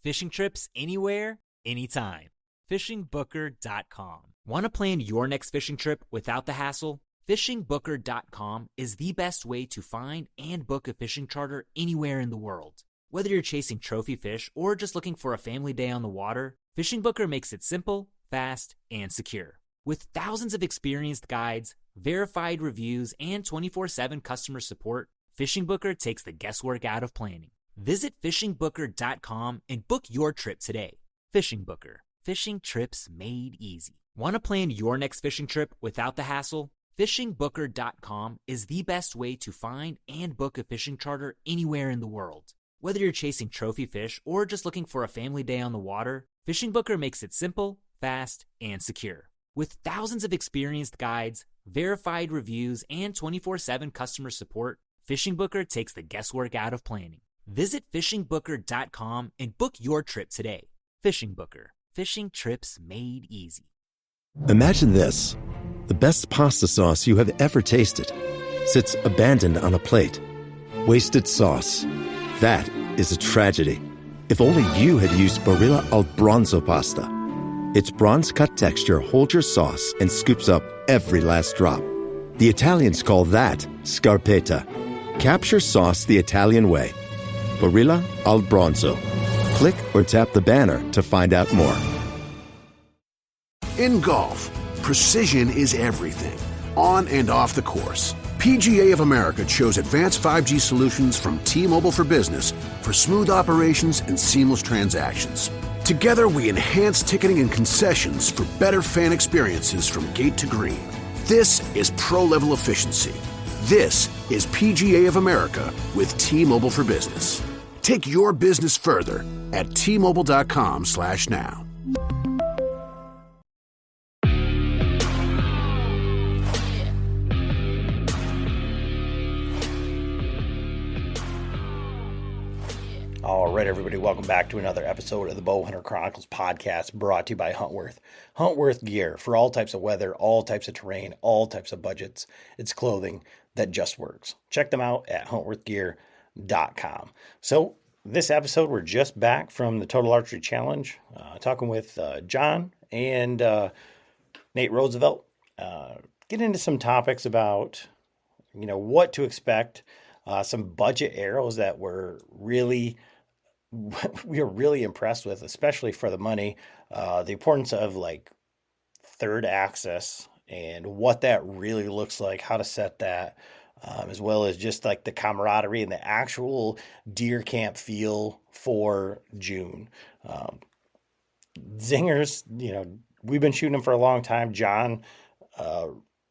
Fishing trips anywhere, anytime. FishingBooker.com. Want to plan your next fishing trip without the hassle? FishingBooker.com is the best way to find and book a fishing charter anywhere in the world. Whether you're chasing trophy fish or just looking for a family day on the water, Fishing Booker makes it simple, fast, and secure. With thousands of experienced guides, verified reviews, and 24/7 customer support, Fishing Booker takes the guesswork out of planning. Visit FishingBooker.com and book your trip today. Fishing Booker. Fishing trips made easy. Want to plan your next fishing trip without the hassle? FishingBooker.com is the best way to find and book a fishing charter anywhere in the world. Whether you're chasing trophy fish or just looking for a family day on the water, Fishing Booker makes it simple, fast, and secure. With thousands of experienced guides, verified reviews, and 24/7 customer support, Fishing Booker takes the guesswork out of planning. Visit FishingBooker.com and book your trip today. Fishing Booker. Fishing trips made easy. Imagine this. The best pasta sauce you have ever tasted sits abandoned on a plate. Wasted sauce. That is a tragedy. If only you had used Barilla al Bronzo pasta. Its bronze-cut texture holds your sauce and scoops up every last drop. The Italians call that scarpetta. Capture sauce the Italian way. Barilla al Bronzo. Click or tap the banner to find out more. In golf, precision is everything, on and off the course. PGA of America chose advanced 5G solutions from T-Mobile for Business for smooth operations and seamless transactions. Together, we enhance ticketing and concessions for better fan experiences from gate to green. This is pro-level efficiency. This is PGA of America with T-Mobile for Business. Take your business further at T-Mobile.com/now. All right, everybody, welcome back to another episode of the Bowhunter Chronicles podcast brought to you by Huntworth. Huntworth gear for all types of weather, all types of terrain, all types of budgets. It's clothing that just works. Check them out at huntworthgear.com. So this episode, we're just back from the Total Archery Challenge, talking with John and Nate Roosevelt. Get into some topics about, what to expect, some budget arrows that we are really impressed with, especially for the money, the importance of third access and what that really looks like, how to set that, as well as just the camaraderie and the actual deer camp feel for June. Zingers, we've been shooting them for a long time. John, I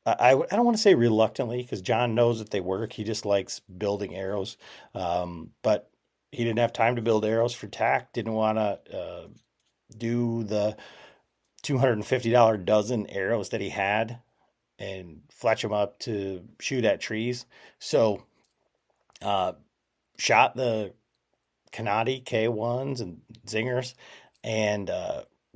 don't want to say reluctantly, because John knows that they work. He just likes building arrows. But he didn't have time to build arrows for tack. Didn't want to do the $250 dozen arrows that he had and fletch them up to shoot at trees. So shot the Kanadi K1s and Zingers, and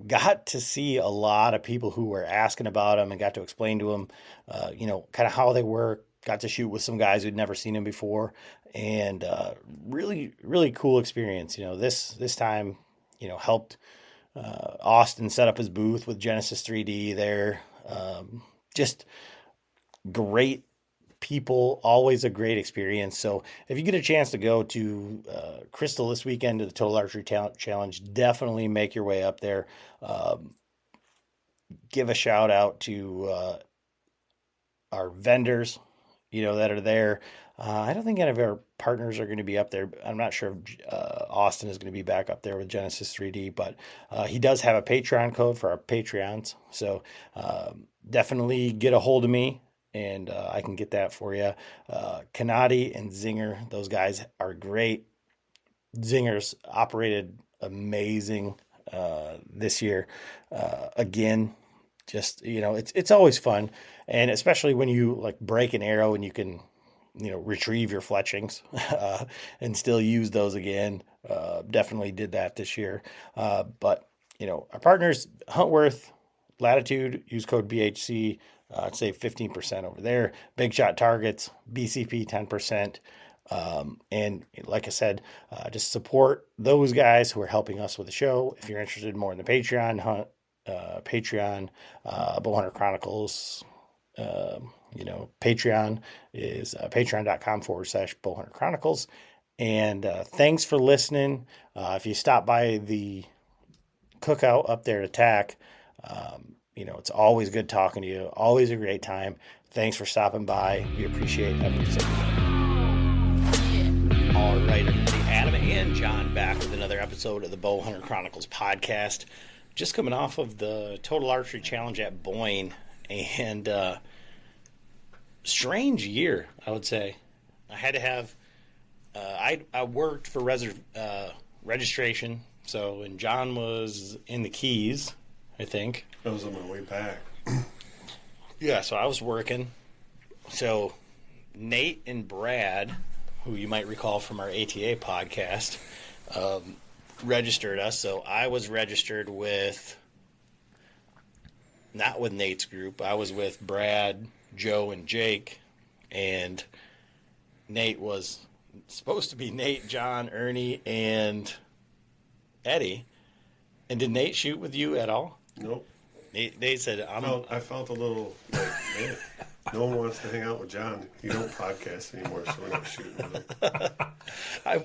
got to see a lot of people who were asking about them and got to explain to them, kind of how they work. Got to shoot with some guys who'd never seen them before, and really, really cool experience. This time, helped Austin set up his booth with Genesis 3D there. Just great people, always a great experience. So if you get a chance to go to Crystal this weekend to the Total Archery Challenge, definitely make your way up there. Give a shout out to our vendors, that are there. I don't think any of our partners are going to be up there. I'm not sure if Austin is going to be back up there with Genesis 3D, but he does have a Patreon code for our Patreons. So definitely get a hold of me, and I can get that for you. Kanadi and Zinger, those guys are great. Zingers operated amazing this year. Again, just, it's always fun. And especially when you break an arrow and you can, retrieve your fletchings and still use those again. Definitely did that this year. But, our partners, Huntworth, Latitude, use code BHC, save 15% over there. Big Shot Targets, BCP 10%. And like I said, just support those guys who are helping us with the show. If you're interested more in the Patreon, Bowhunter Chronicles, Patreon is patreon.com/Bowhunter Chronicles. And thanks for listening. If you stop by the cookout up there at TAC, it's always good talking to you. Always a great time. Thanks for stopping by. We appreciate every single one. All right, everybody. Adam and John back with another episode of the Bowhunter Chronicles podcast. Just coming off of the Total Archery Challenge at Boyne, and strange year, I would say. I had to have I worked for registration, and John was in the Keys, I think. I was on my way back. Yeah, so I was working. So Nate and Brad, who you might recall from our ATA podcast, registered us. So I was registered not with Nate's group. I was with Brad, Joe, and Jake. And Nate was supposed to be Nate, John, Ernie, and Eddie. And did Nate shoot with you at all? Nope. Nate said, I felt a little like, man, no one wants to hang out with John. You don't podcast anymore, so we're not shooting with him.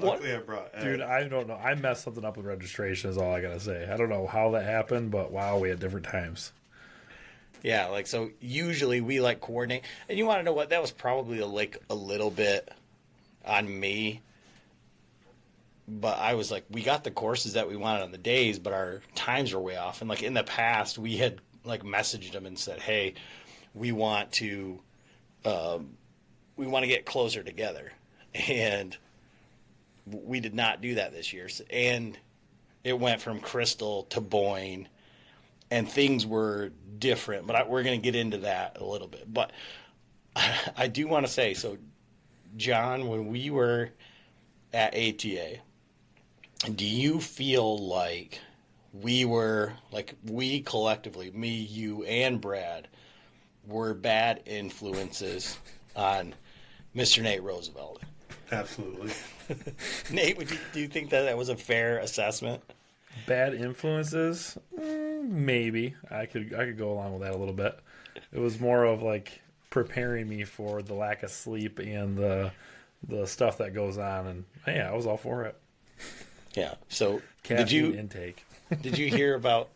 Luckily, I brought Ed. Dude, I don't know. I messed something up with registration is all I got to say. I don't know how that happened, but wow, we had different times. Yeah, so usually we coordinate. And you want to know what? That was probably a little bit on me. But I was we got the courses that we wanted on the days, but our times were way off. And in the past, we had messaged them and said, "Hey, we want to get closer together," and we did not do that this year. And it went from Crystal to Boyne, and things were different. But we're going to get into that a little bit. But I do want to say, so John, when we were at ATA. Do you feel like we were, we collectively, me, you, and Brad, were bad influences on Mr. Nate Roosevelt? Absolutely. Nate, do you think that was a fair assessment? Bad influences? Maybe. I could go along with that a little bit. It was more of preparing me for the lack of sleep and the stuff that goes on, and yeah, I was all for it. Yeah. So caffeine intake. Did you hear about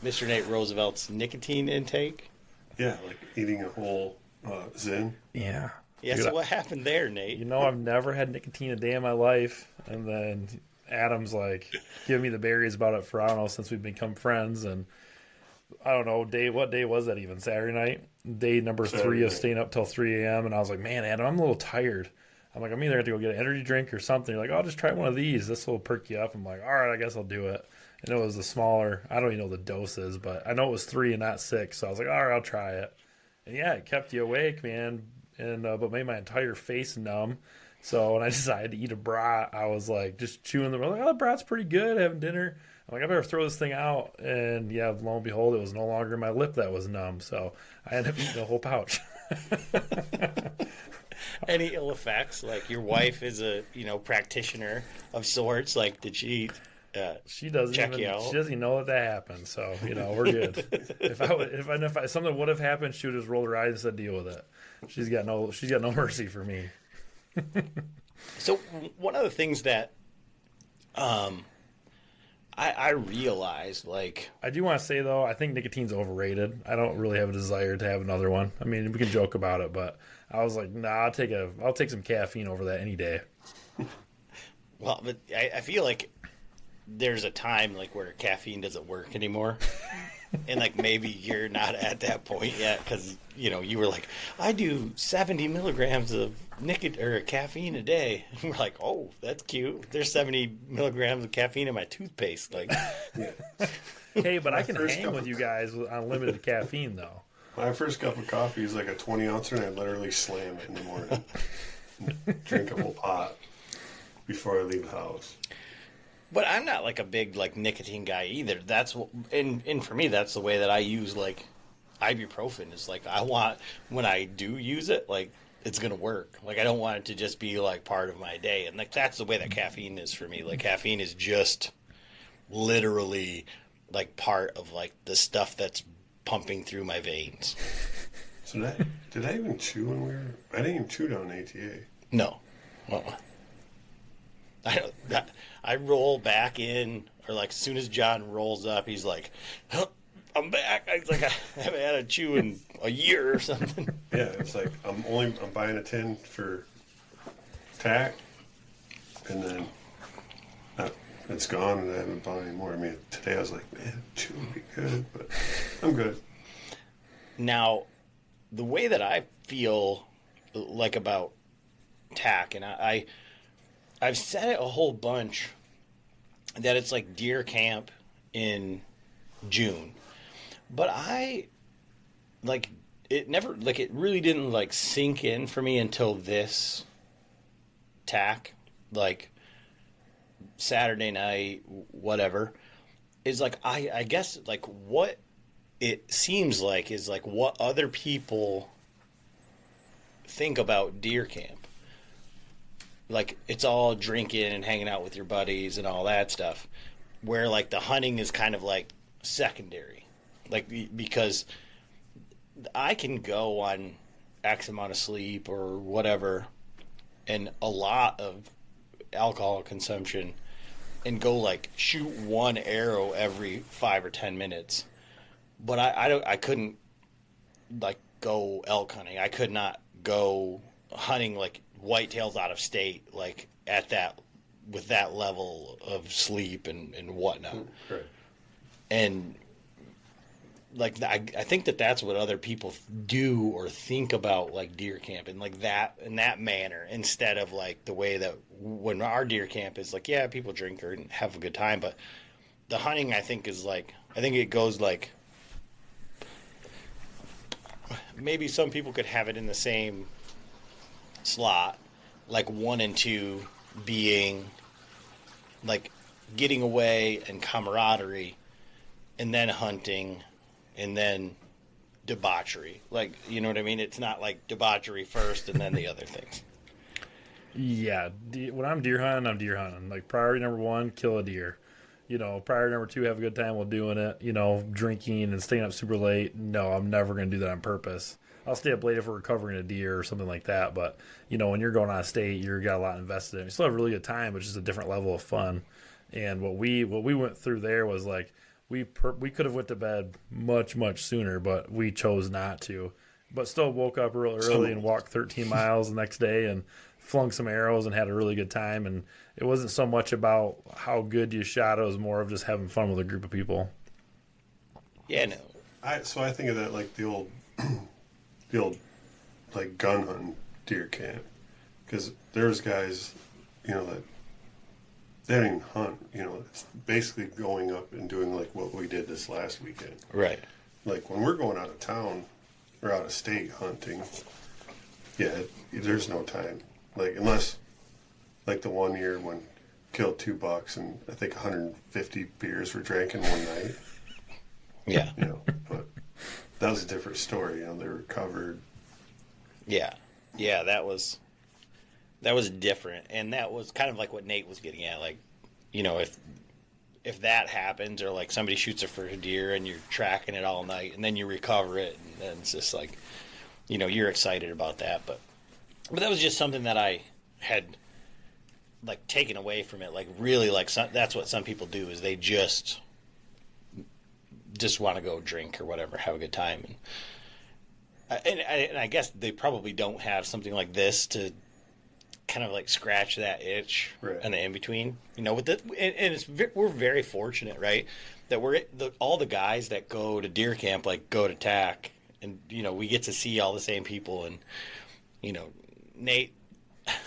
Mr. Nate Roosevelt's nicotine intake? Yeah, eating a whole Zyn. Yeah. Yeah. So what happened there, Nate? I've never had nicotine a day in my life, and then Adam's giving me the berries about it for I don't know since we've become friends, and I don't know what day was that even? Saturday night, day number Saturday 3 of staying up till 3 a.m. And I was like, man, Adam, I'm a little tired. I'm I'm either going to go get an energy drink or something. You're like, oh, I'll just try one of these. This will perk you up. I'm like, all right, I guess I'll do it. And it was a smaller, I don't even know the doses, but I know it was 3 and not 6. So I was like, all right, I'll try it. And yeah, it kept you awake, man. And but made my entire face numb. So when I decided to eat a brat, I was just chewing the. I'm like, oh, the brat's pretty good. Having dinner. I'm like, I better throw this thing out. And yeah, lo and behold, it was no longer my lip that was numb. So I ended up eating the whole pouch. Any ill effects? Your wife is a practitioner of sorts. Did she? She doesn't check even. You out? She doesn't even know that happened. So we're good. if something would have happened, she would just roll her eyes and said, "Deal with it." She's got no mercy for me. So one of the things that I realized, I do want to say though, I think nicotine's overrated. I don't really have a desire to have another one. I mean, we can joke about it, but I was like, nah, I'll take some caffeine over that any day. Well, but I feel like there's a time where caffeine doesn't work anymore. And maybe you're not at that point yet because you were like, I do 70 milligrams of caffeine a day. And we're like, oh, that's cute. There's 70 milligrams of caffeine in my toothpaste. Yeah. Hey, but I can hang with you guys with unlimited caffeine though. My first cup of coffee is a 20-ouncer, and I literally slam it in the morning. Drink a whole pot before I leave the house. But I'm not a big nicotine guy either. That's and for me that's the way that I use ibuprofen is I want when I do use it it's going to work. Like, I don't want it to just be like part of my day. And like, that's the way that caffeine is for me. Like, caffeine is just literally like part of like the stuff that's pumping through my veins. So did I even chew when we were? I didn't even chew down ATA. No. I roll back in, or like as soon as John rolls up, he's like, huh, I'm back. I was like, I haven't had a chew in a year or something. Yeah, it's like I'm buying a tin for tack, and then it's gone, and I haven't bought any more. I mean, today I was like, man, chew would be good, but I'm good. Now, the way that I feel like about tack, and I've said it a whole bunch, that it's like deer camp in June. But I, like, it really didn't, like, sink in for me until this tack, like, Saturday night, whatever, is, like, I guess, like, what it seems like is, like, what other people think about deer camp. Like, it's all drinking and hanging out with your buddies and all that stuff, where, like, the hunting is kind of, like, secondary. Like, because I can go on X amount of sleep or whatever and a lot of alcohol consumption and go, like, shoot one arrow every 5 or 10 minutes. But I couldn't, like, go elk hunting. I could not go hunting, like, whitetails out of state, like, at that, with that level of sleep and whatnot. Right. And, like, I think that's what other people do or think about, like, deer camp, and, like, that in that manner, instead of, like, the way that when our deer camp is, like, yeah, people drink and have a good time, but the hunting, I think, is, like, I think it goes, like, maybe some people could have it in the same slot, like 1 and 2 being, like, getting away and camaraderie, and then hunting, and then debauchery. Like, you know what I mean? It's not like debauchery first and then the other things. Yeah, when I'm deer hunting. Like, priority number 1, kill a deer. You know, priority number 2, have a good time while doing it. You know, drinking and staying up super late. No, I'm never going to do that on purpose. I'll stay up late if we're recovering a deer or something like that. But, you know, when you're going out of state, you've got a lot invested in it. You still have a really good time, but just a different level of fun. And what we went through there was, like, we could have went to bed much sooner, but we chose not to. But still woke up real early and walked 13 miles the next day and flung some arrows and had a really good time. And it wasn't so much about how good you shot; it was more of just having fun with a group of people. Yeah, no. I think of that like the old like gun hunting deer camp, because there's guys, you know, that they don't even hunt. You know, it's basically going up and doing like what we did this last weekend. Right. Like when we're going out of town or out of state hunting, yeah, there's no time. Like unless, like the one year when killed 2 bucks and I think 150 beers were drank in one night. Yeah. You know, but that was a different story. You know, they were covered. Yeah. Yeah, that was different. And that was kind of like what Nate was getting at. Like, you know, if that happens, or like somebody shoots a for a deer and you're tracking it all night and then you recover it, and then it's just like, you know, you're excited about that. But that was just something that I had, like, taken away from it. Like, really, like, that's what some people do, is they just want to go drink or whatever, have a good time. And I guess they probably don't have something like this to kind of like scratch that itch, right, in the in-between. You know, with we're very fortunate, right, that all the guys that go to deer camp, like, go to TAC, and, you know, we get to see all the same people. And, you know, Nate,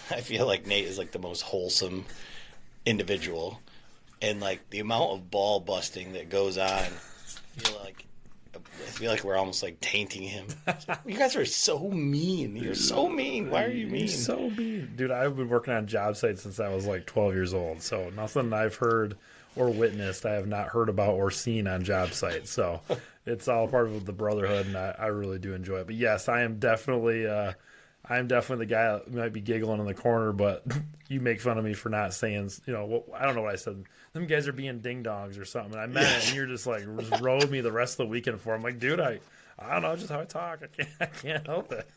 I feel like Nate is like the most wholesome individual, and like the amount of ball busting that goes on, I feel like we're almost like tainting him. You guys are so mean. You're so mean. Why are you mean? You're so mean. Dude, I've been working on job sites since I was like 12 years old. So nothing I've heard or witnessed I have not heard about or seen on job sites. So it's all part of the brotherhood, and I really do enjoy it. But yes, I am definitely I'm definitely the guy that might be giggling in the corner, but you make fun of me for not saying, I don't know what I said. Them guys are being ding dongs or something. And I meant it, and you're just like, just rode me the rest of the weekend for it. I'm like, dude, I don't know, just how I talk. I can't help it.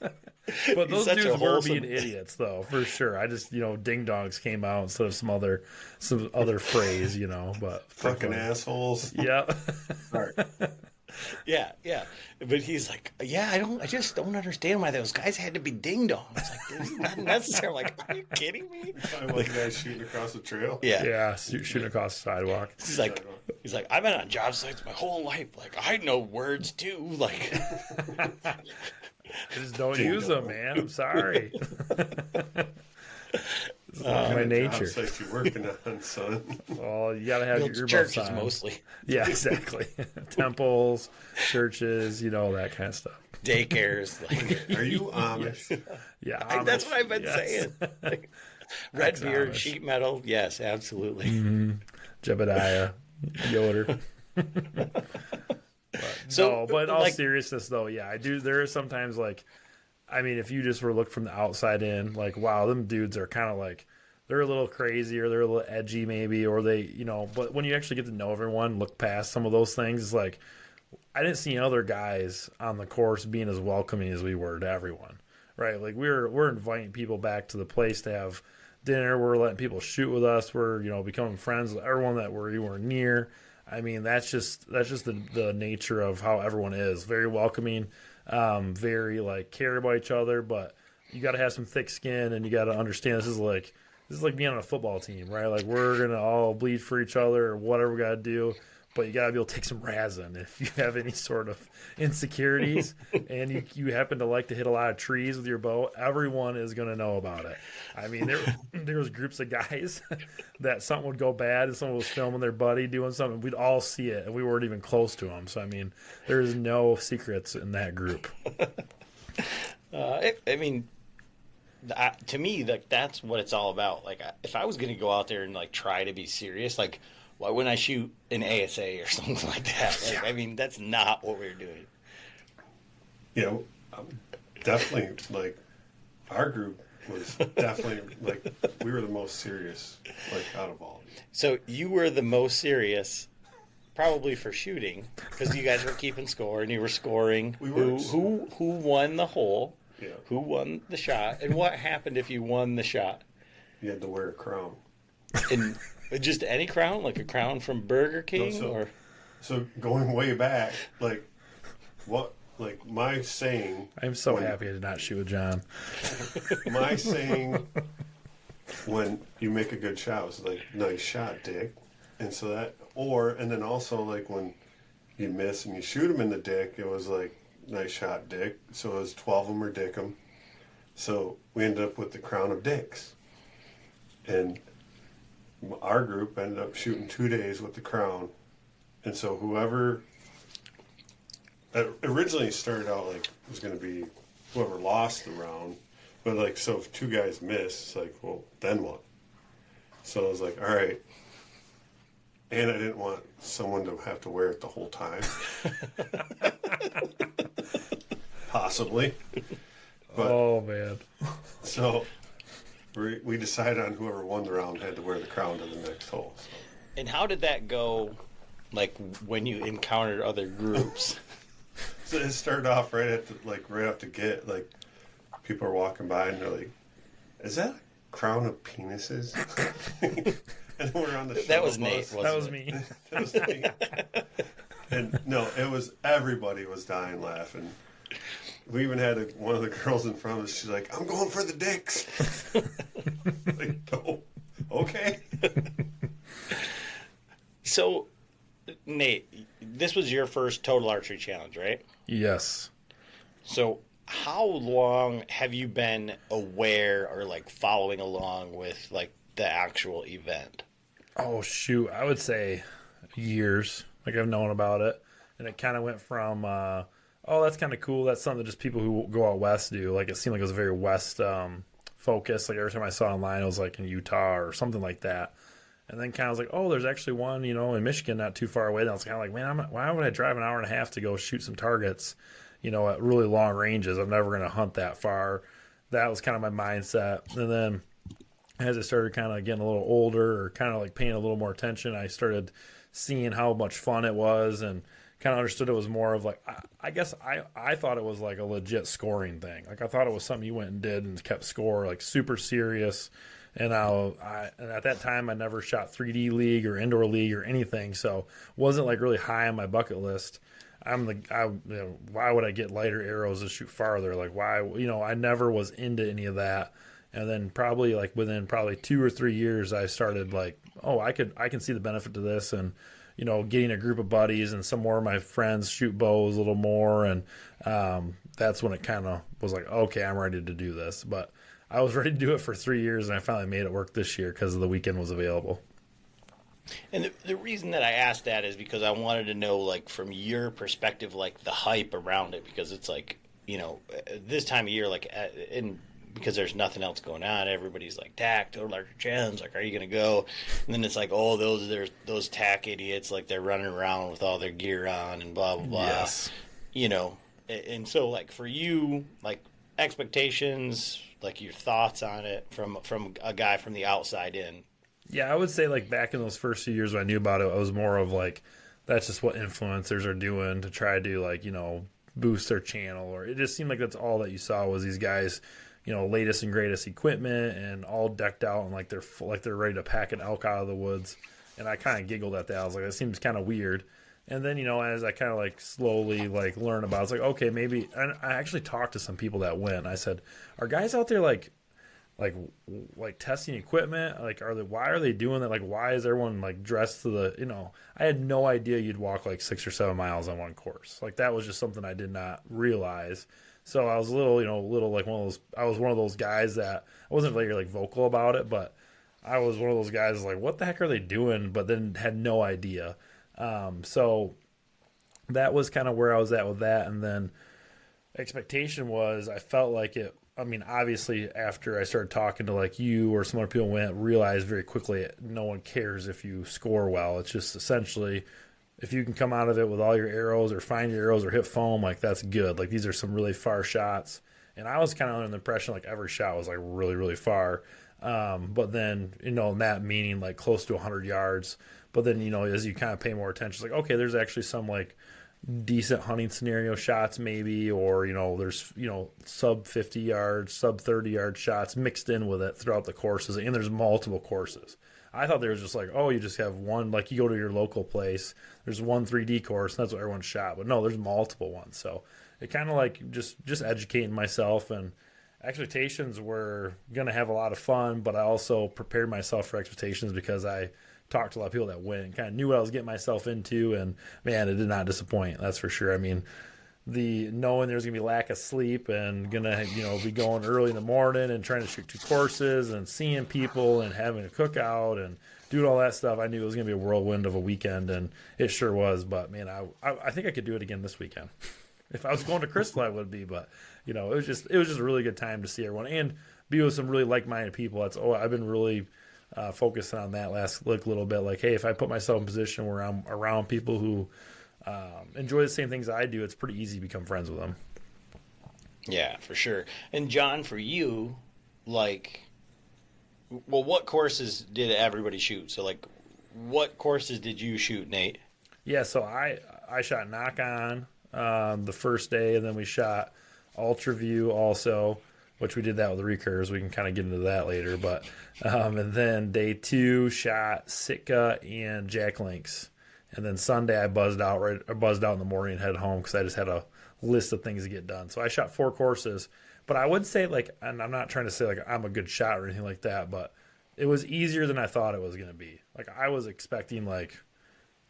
But those dudes were being idiots, though, for sure. I just, ding dongs came out instead of some other phrase, but fucking assholes. Yeah. Sorry. Yeah. But he's like, I just don't understand why those guys had to be ding dongs. Like, it's not necessary. I'm like, are you kidding me? Like guys shooting across the trail. Yeah, shooting across the sidewalk. He's like, I've been on job sites my whole life. Like, I know words too. Like, I just don't use them, man. I'm sorry. It's my nature. Job sites you're working on, son. Well, you gotta have your earbuds churches on. mostly. Yeah, exactly. Temples, churches, that kind of stuff. Daycares. Like, Are you Amish? Yeah, that's Amish, what I've been saying. Like, red beard, Amish. sheet metal. Yes, absolutely. Mm-hmm. Jebediah, Yoder. But in all seriousness, though, yeah, I do. There is sometimes if you just were looked from the outside in, like, wow, them dudes are kind of like, they're a little crazy or they're a little edgy maybe, or they, but when you actually get to know everyone, look past some of those things, it's like, I didn't see other guys on the course being as welcoming as we were to everyone, right? Like, we're inviting people back to the place to have dinner. We're letting people shoot with us. We're, becoming friends with everyone that we were near. I mean, that's just the nature of how everyone is. Very welcoming, very care about each other, but you got to have some thick skin, and you got to understand this is like being on a football team, right? Like, we're gonna all bleed for each other or whatever we got to do, but you got to be able to take some razzing if you have any sort of insecurities and you happen to like to hit a lot of trees with your bow. Everyone is going to know about it. I mean, there was groups of guys that something would go bad and someone was filming their buddy doing something. We'd all see it, and we weren't even close to them. So, I mean, there's no secrets in that group. To me, that's what it's all about. Like, if I was going to go out there and try to be serious, why wouldn't I shoot an ASA or something like that? I mean, that's not what we're doing. Yeah, definitely. Our group was definitely we were the most serious, out of all. So you were the most serious, probably for shooting, because you guys were keeping score and you were scoring. Who won the hole? Yeah. Who won the shot? And what happened if you won the shot? You had to wear a crown. And just any crown, like a crown from Burger King, So going way back, my saying. I'm so happy I did not shoot with John. My saying when you make a good shot was nice shot, Dick. And so and then also when you miss and you shoot him in the dick, it was nice shot, Dick. So it was 12 of them or Dick 'em. So we ended up with the crown of dicks. And our group ended up shooting 2 days with the crown. And so whoever originally started out it was going to be whoever lost the round. But so if two guys miss, it's well, then what? So I was all right. And I didn't want someone to have to wear it the whole time. Possibly. But, oh, man. So we decided on whoever won the round had to wear the crown to the next hole. So. And how did that go, when you encountered other groups? So it started off right at right off the get. People are walking by and they're like, "Is that a crown of penises?" And we're on the shuttle That was bus. Nate. That was me. That was me. And no, it was everybody was dying laughing. We even had one of the girls in front of us. She's like, "I'm going for the dicks." Oh, okay. So, Nate, this was your first total archery challenge, right? Yes. So, how long have you been aware or following along with the actual event? Oh, shoot. I would say years. I've known about it. And it kind of went from, that's kind of cool. That's something that just people who go out west do. It seemed like it was a very west focus. Every time I saw it online, it was in Utah or something like that. And then kind of was there's actually one, in Michigan not too far away. And I was kind of man, why would I drive an hour and a half to go shoot some targets, at really long ranges? I'm never going to hunt that far. that was kind of my mindset. And then as I started kind of getting a little older or kind of like paying a little more attention, I started seeing how much fun it was and kind of understood it was more of like, I guess I thought it was like a legit scoring thing. Like I thought it was something you went and did and kept score, like super serious. And and at that time I never shot 3D league or indoor league or anything. So wasn't like really high on my bucket list. Why would I get lighter arrows to shoot farther? Like why, I never was into any of that. And then probably like within 2 or 3 years, I started like, I can see the benefit to this. And, getting a group of buddies and some more of my friends shoot bows a little more. And that's when it kind of was like, okay, I'm ready to do this. But I was ready to do it for 3 years, and I finally made it work this year because the weekend was available. And the reason that I asked that is because I wanted to know, like, from your perspective, like, the hype around it, because it's like, this time of year, like, because there's nothing else going on, everybody's like, tack, or larger gens, like, are you going to go? And then it's like, those tack idiots, like, they're running around with all their gear on and blah, blah, blah. Yes. And so, like, for you, like, expectations, like, your thoughts on it from a guy from the outside in. Yeah, I would say like back in those first few years when I knew about it, I was more of like, that's just what influencers are doing to try to like, boost their channel. Or it just seemed like that's all that you saw was these guys, latest and greatest equipment and all decked out and like they're ready to pack an elk out of the woods. And I kind of giggled at that. I was like, that seems kind of weird. And then, as I kind of like slowly like learn about it, it's like, okay, maybe. And I actually talked to some people that went. I said, are guys out there like testing equipment? Like, why are they doing that? Like, why is everyone like dressed to the, I had no idea you'd walk like 6 or 7 miles on one course. Like that was just something I did not realize. So I was a little like I was one of those guys that I wasn't like vocal about it, but I was one of those guys like, what the heck are they doing? But then had no idea. So that was kind of where I was at with that. And then expectation was, I felt like it, obviously after I started talking to like you or some other people realized very quickly no one cares if you score well. It's just essentially if you can come out of it with all your arrows or find your arrows or hit foam, like that's good. Like these are some really far shots. And I was kind of under the impression like every shot was like really, really far. But then, that meaning like close to 100 yards. But then, as you kind of pay more attention, it's like, okay, there's actually some like decent hunting scenario shots maybe, or, there's, sub 50 yards, sub 30 yard shots mixed in with it throughout the courses. And there's multiple courses. I thought there was just like, you just have one, like you go to your local place, there's one 3D course, and that's what everyone shot. But no, there's multiple ones. So it kind of like just educating myself, and expectations were going to have a lot of fun, but I also prepared myself for expectations because I talked to a lot of people that went and kind of knew what I was getting myself into, and man, it did not disappoint. That's for sure. The knowing there's gonna be lack of sleep and gonna be going early in the morning and trying to shoot 2 courses and seeing people and having a cookout and doing all that stuff, I knew it was gonna be a whirlwind of a weekend, and it sure was. But man, I think I could do it again this weekend. If I was going to Crystal, I would be. But it was just a really good time to see everyone and be with some really like-minded people. I've been really focusing on that last little bit. Like, hey, if I put myself in a position where I'm around people who enjoy the same things I do, it's pretty easy to become friends with them. Yeah, for sure. And John, for you, like, well, what courses did everybody shoot? So, like, what courses did you shoot, Nate? Yeah, so I shot Knock On the first day, and then we shot Ultra View also, which we did that with the recurves. We can kind of get into that later. But and then day 2 shot Sitka and Jack Links. And then Sunday I buzzed out in the morning and headed home because I just had a list of things to get done. So I shot 4 courses. But I would say, like, and I'm not trying to say like I'm a good shot or anything like that, but it was easier than I thought it was going to be. Like I was expecting like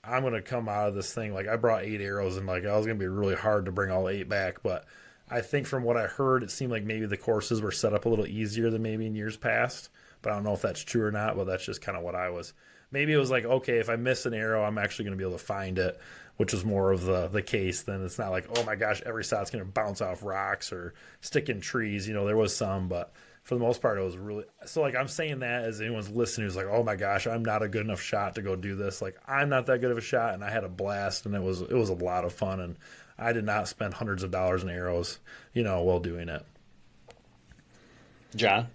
I'm going to come out of this thing, like I brought 8 arrows and like I was going to be really hard to bring all 8 back. But I think from what I heard, it seemed like maybe the courses were set up a little easier than maybe in years past. But I don't know if that's true or not, but that's just kind of what I was. Maybe it was like, okay, if I miss an arrow, I'm actually going to be able to find it, which was more of the case. Then it's not like, oh my gosh, every shot's going to bounce off rocks or stick in trees. There was some, but for the most part, it was really. So like I'm saying that as anyone's listening who's like, oh my gosh, I'm not a good enough shot to go do this. Like I'm not that good of a shot, and I had a blast, and it was a lot of fun, and I did not spend hundreds of dollars in arrows, while doing it. John?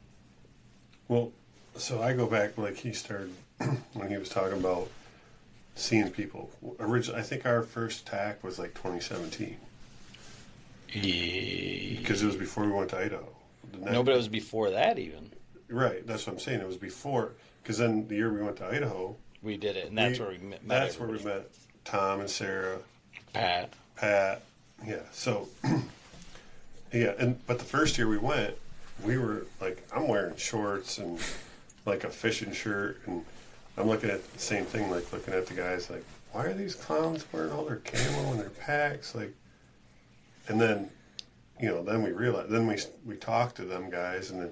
Well, so I go back, like he started when he was talking about seeing people. Originally, I think our first tack was like 2017. Because it was before we went to Idaho. No, but it was before that even. Right, that's what I'm saying. It was before, because then the year we went to Idaho, we did it, and that's where we met. That's where we met Tom and Sarah, Pat. Yeah. So, yeah, but the first year we went, we were like, I'm wearing shorts and like a fishing shirt, and I'm looking at the same thing, like looking at the guys, like, why are these clowns wearing all their camo and their packs, like, and then, then we realized, then we talked to them guys, and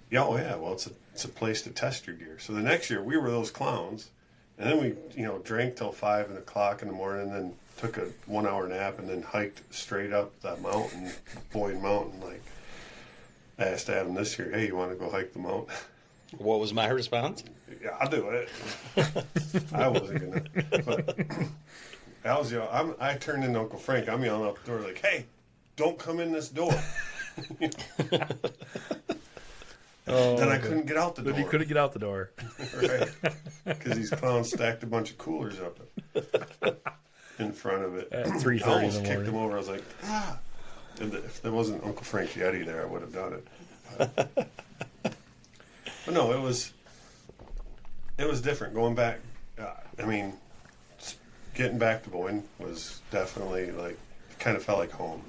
yeah, well, it's a place to test your gear. So the next year we were those clowns, and then we drank till 5 o'clock in the morning, and then took a 1 hour nap, and then hiked straight up that mountain, Boyne Mountain. Like, I asked Adam this year, hey, you want to go hike the mountain? What was my response? Yeah, I'll do it. I wasn't gonna, but I was I turned into Uncle Frank. I'm yelling out the door like, hey, don't come in this door. Then I couldn't get out the door. Then you couldn't get out the door. Right. Because these clowns stacked a bunch of coolers up in front of it. At 3:30 I in the almost morning. kicked them over. I was like, ah. And if there wasn't Uncle Frank Yeti there, I would have done it. But no, it was different. Going back, getting back to Boyne was definitely like, it kind of felt like home.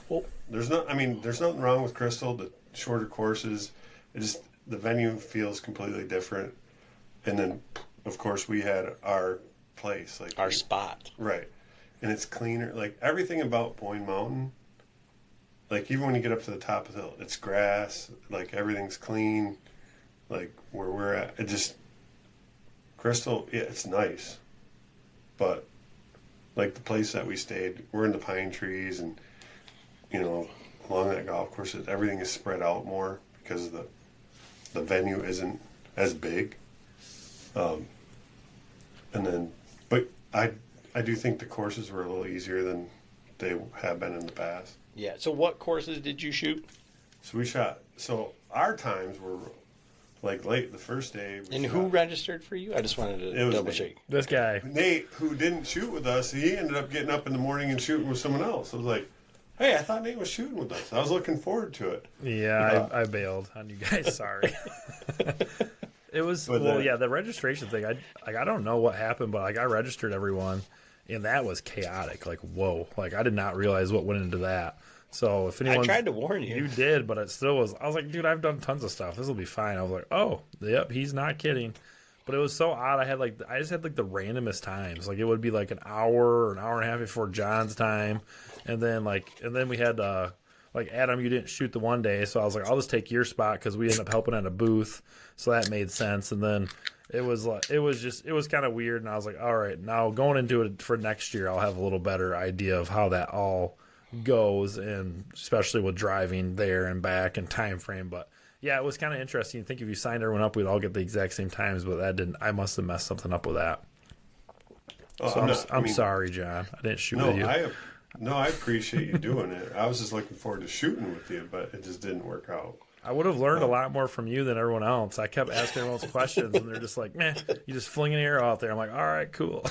Well, there's nothing wrong with Crystal. The shorter courses, the venue feels completely different. And then, of course, we had our place, like our spot, right? And it's cleaner. Like everything about Boyne Mountain, like even when you get up to the top of the hill, it's grass. Like everything's clean. Like where we're at, Crystal, yeah, it's nice, but like the place that we stayed, we're in the pine trees, and along that golf course, everything is spread out more because the venue isn't as big. But I do think the courses were a little easier than they have been in the past. Yeah. So what courses did you shoot? So our times were like late the first day. And who registered for you? I just wanted to double check. This guy. Nate, who didn't shoot with us, he ended up getting up in the morning and shooting with someone else. I was like, hey, I thought Nate was shooting with us. I was looking forward to it. Yeah, I bailed on you guys. Sorry. It was, the registration thing, I don't know what happened, but I registered everyone, and that was chaotic. Like, whoa. Like, I did not realize what went into that. So if anyone, I tried to warn you. You did, but it still was. I was like, dude, I've done tons of stuff. This will be fine. I was like, oh, yep, he's not kidding. But it was so odd. I just had like the randomest times. Like it would be like an hour or an hour and a half before John's time, and then we had like Adam, you didn't shoot the one day, so I was like, I'll just take your spot because we ended up helping at a booth, so that made sense. And then it was kind of weird, and I was like, all right, now going into it for next year, I'll have a little better idea of how that all goes, and especially with driving there and back and time frame. But yeah, it was kind of interesting. I think if you signed everyone up, we'd all get the exact same times, but that didn't. I must have messed something up with that. So I'm sorry, John. I didn't shoot with you. I appreciate you doing it. I was just looking forward to shooting with you, but it just didn't work out. I would have learned a lot more from you than everyone else. I kept asking everyone else questions, and they're just like, "Meh, you just flinging the air out there." I'm like, "All right, cool."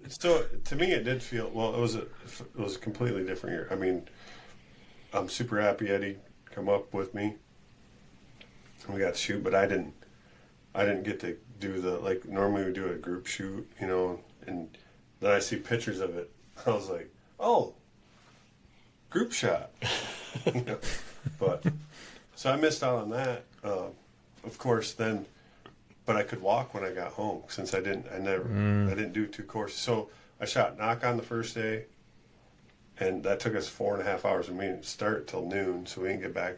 So to me, it did feel it was a completely different year. I mean, I'm super happy Eddie come up with me, and we got to shoot, but I didn't get to do normally we do a group shoot, and then I see pictures of it. I was like, oh, group shot. But so I missed out on that, of course. Then, but I could walk when I got home since I didn't do 2 courses. So I shot knock on the first day, and that took us 4.5 hours. We didn't start till noon, so we didn't get back.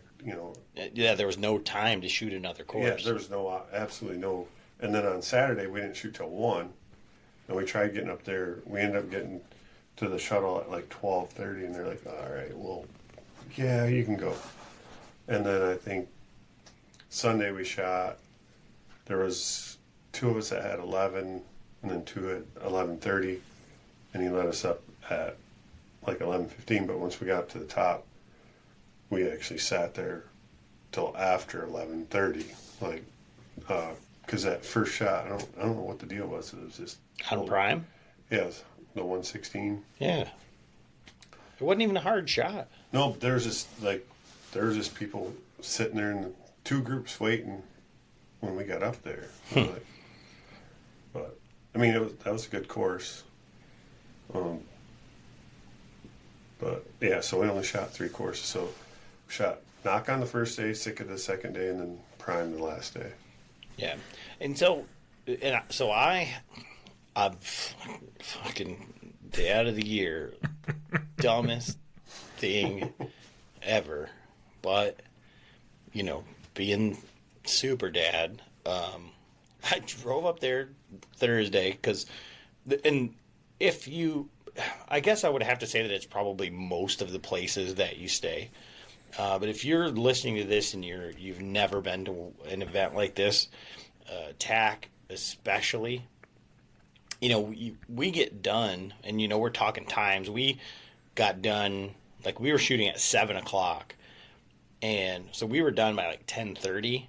Yeah, there was no time to shoot another course. Yeah, there was absolutely no. And then on Saturday we didn't shoot till 1, and we tried getting up there. We ended up getting to the shuttle at like 12:30, and they're like, all right, well, yeah, you can go. And then I think Sunday we shot. There was 2 of us that had 11, and then 2 at 11:30, and he let us up at like 11:15. But once we got up to the top, we actually sat there till after 11:30, like, because that first shot, I don't know what the deal was. It was just On prime? Yes, the 116. Yeah. It wasn't even a hard shot. No, there was just people sitting there in two groups waiting when we got up there. Like, but I mean, that was a good course. But yeah, so we only shot 3 courses. So shot knock on the first day, Sitka the second day, and then prime the last day. Yeah, and so I'm fucking dad of the year, dumbest thing ever, but being super dad, I drove up there Thursday I guess I would have to say that it's probably most of the places that you stay. But if you're listening to this and you've never been to an event like this, TAC especially, we get done, and we're talking times. We got done, like, we were shooting at 7:00, and so we were done by like 10:30.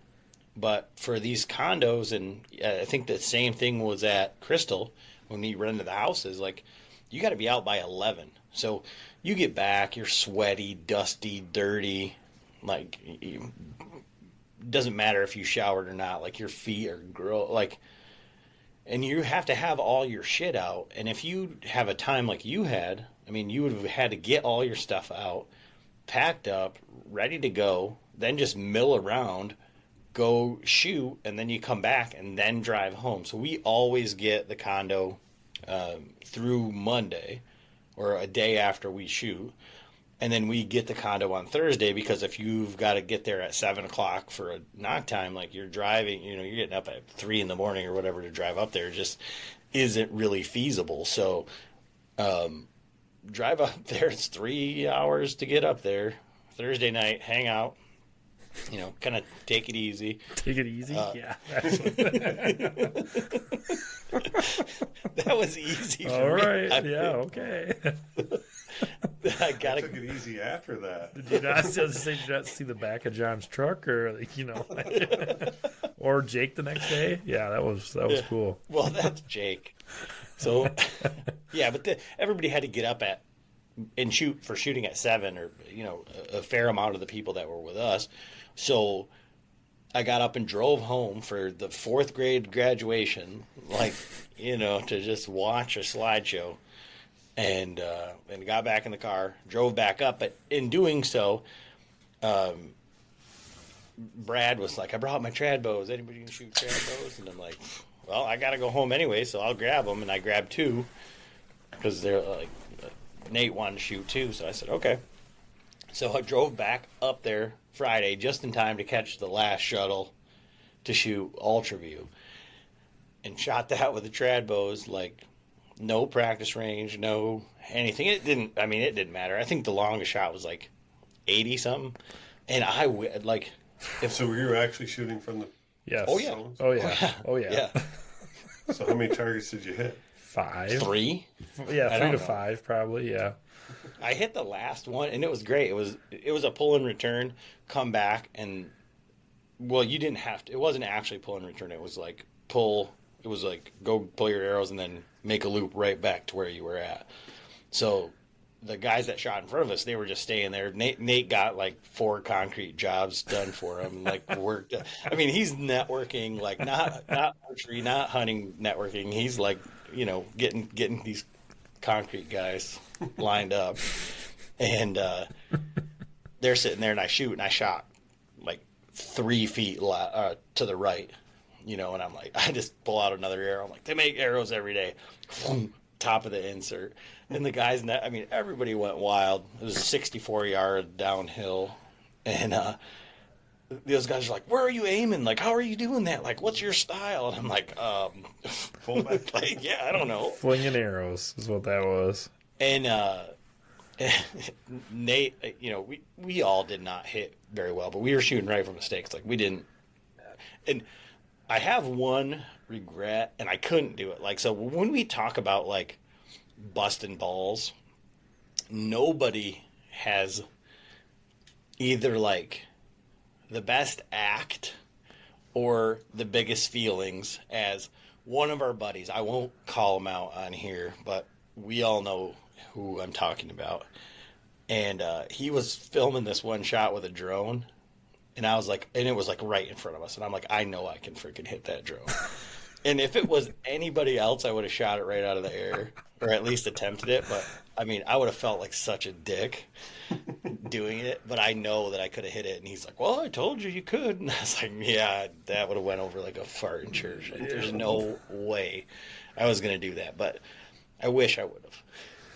But for these condos, and I think the same thing was at Crystal when we rented the houses, like, you got to be out by 11. So you get back, you're sweaty, dusty, dirty, like, it doesn't matter if you showered or not, like, your feet are gross, like, and you have to have all your shit out. And if you have a time like you had, I mean, you would have had to get all your stuff out, packed up, ready to go, then just mill around, go shoot, and then you come back and then drive home. So we always get the condo through Monday or a day after we shoot, and then we get the condo on Thursday, because if you've got to get there at 7:00 for a knock time, like, you're driving, you're getting up at 3 a.m. or whatever to drive up there, just isn't really feasible. So drive up there, it's 3 hours to get up there. Thursday night, hang out, kind of take it easy. Take it easy? Yeah. That was easy for All right. me. Yeah, okay. I took it easy after that. Did you not see the back of John's truck, or or Jake the next day? Yeah, that was cool. Well, that's Jake. So yeah, but everybody had to get up and shooting at 7, or a fair amount of the people that were with us. So I got up and drove home for the 4th grade graduation, to just watch a slideshow, and got back in the car, drove back up. But in doing so, Brad was like, "I brought my trad bows. Anybody can shoot trad bows?" And I'm like, "Well, I got to go home anyway, so I'll grab them." And I grabbed 2 because they're like, Nate wanted to shoot 2, so I said, "Okay." So I drove back up there Friday just in time to catch the last shuttle to shoot Ultraview, and shot that with the trad bows, like, no practice range, no anything. It didn't matter. I think the longest shot was like 80 something, and I would like. So you were actually shooting from the? Yes. Oh yeah. zones? Oh yeah. Oh yeah. Yeah. So how many targets did you hit? 5. 3. Yeah, I 3 don't to know. 5 probably. Yeah. I hit the last one, and it was great. It was a pull and return, come back, and you didn't have to. It wasn't actually pull and return. It was like pull. It was like go pull your arrows and then make a loop right back to where you were at. So the guys that shot in front of us, they were just staying there. Nate got like 4 concrete jobs done for him, like worked. I mean, he's networking, like not archery, not hunting networking. He's like, getting these concrete guys lined up, and they're sitting there, and I shoot, and I shot like 3 feet to the right, and I'm like, I just pull out another arrow. I'm like, they make arrows every day. Top of the insert, and the guys, everybody went wild. It was a 64-yard downhill, and those guys are like, "Where are you aiming? Like, how are you doing that? Like, what's your style?" And I'm like, Full back. like, yeah, I don't know. Flinging arrows is what that was. And Nate, we all did not hit very well, but we were shooting right from the stakes. Like, we didn't. And I have one regret, and I couldn't do it. Like, so when we talk about like busting balls, nobody has either like the best act or the biggest feelings as one of our buddies. I won't call him out on here, but we all know who I'm talking about. And he was filming this one shot with a drone, and I was like, and it was like right in front of us, and I'm like, I know I can freaking hit that drone. And if it was anybody else, I would have shot it right out of the air, or at least attempted it. But I mean, I would have felt like such a dick doing it. But I know that I could have hit it. And he's like, "Well, I told you you could." And I was like, "Yeah, that would have went over like a fart in church. Like, there's no way I was gonna do that." But I wish I would have.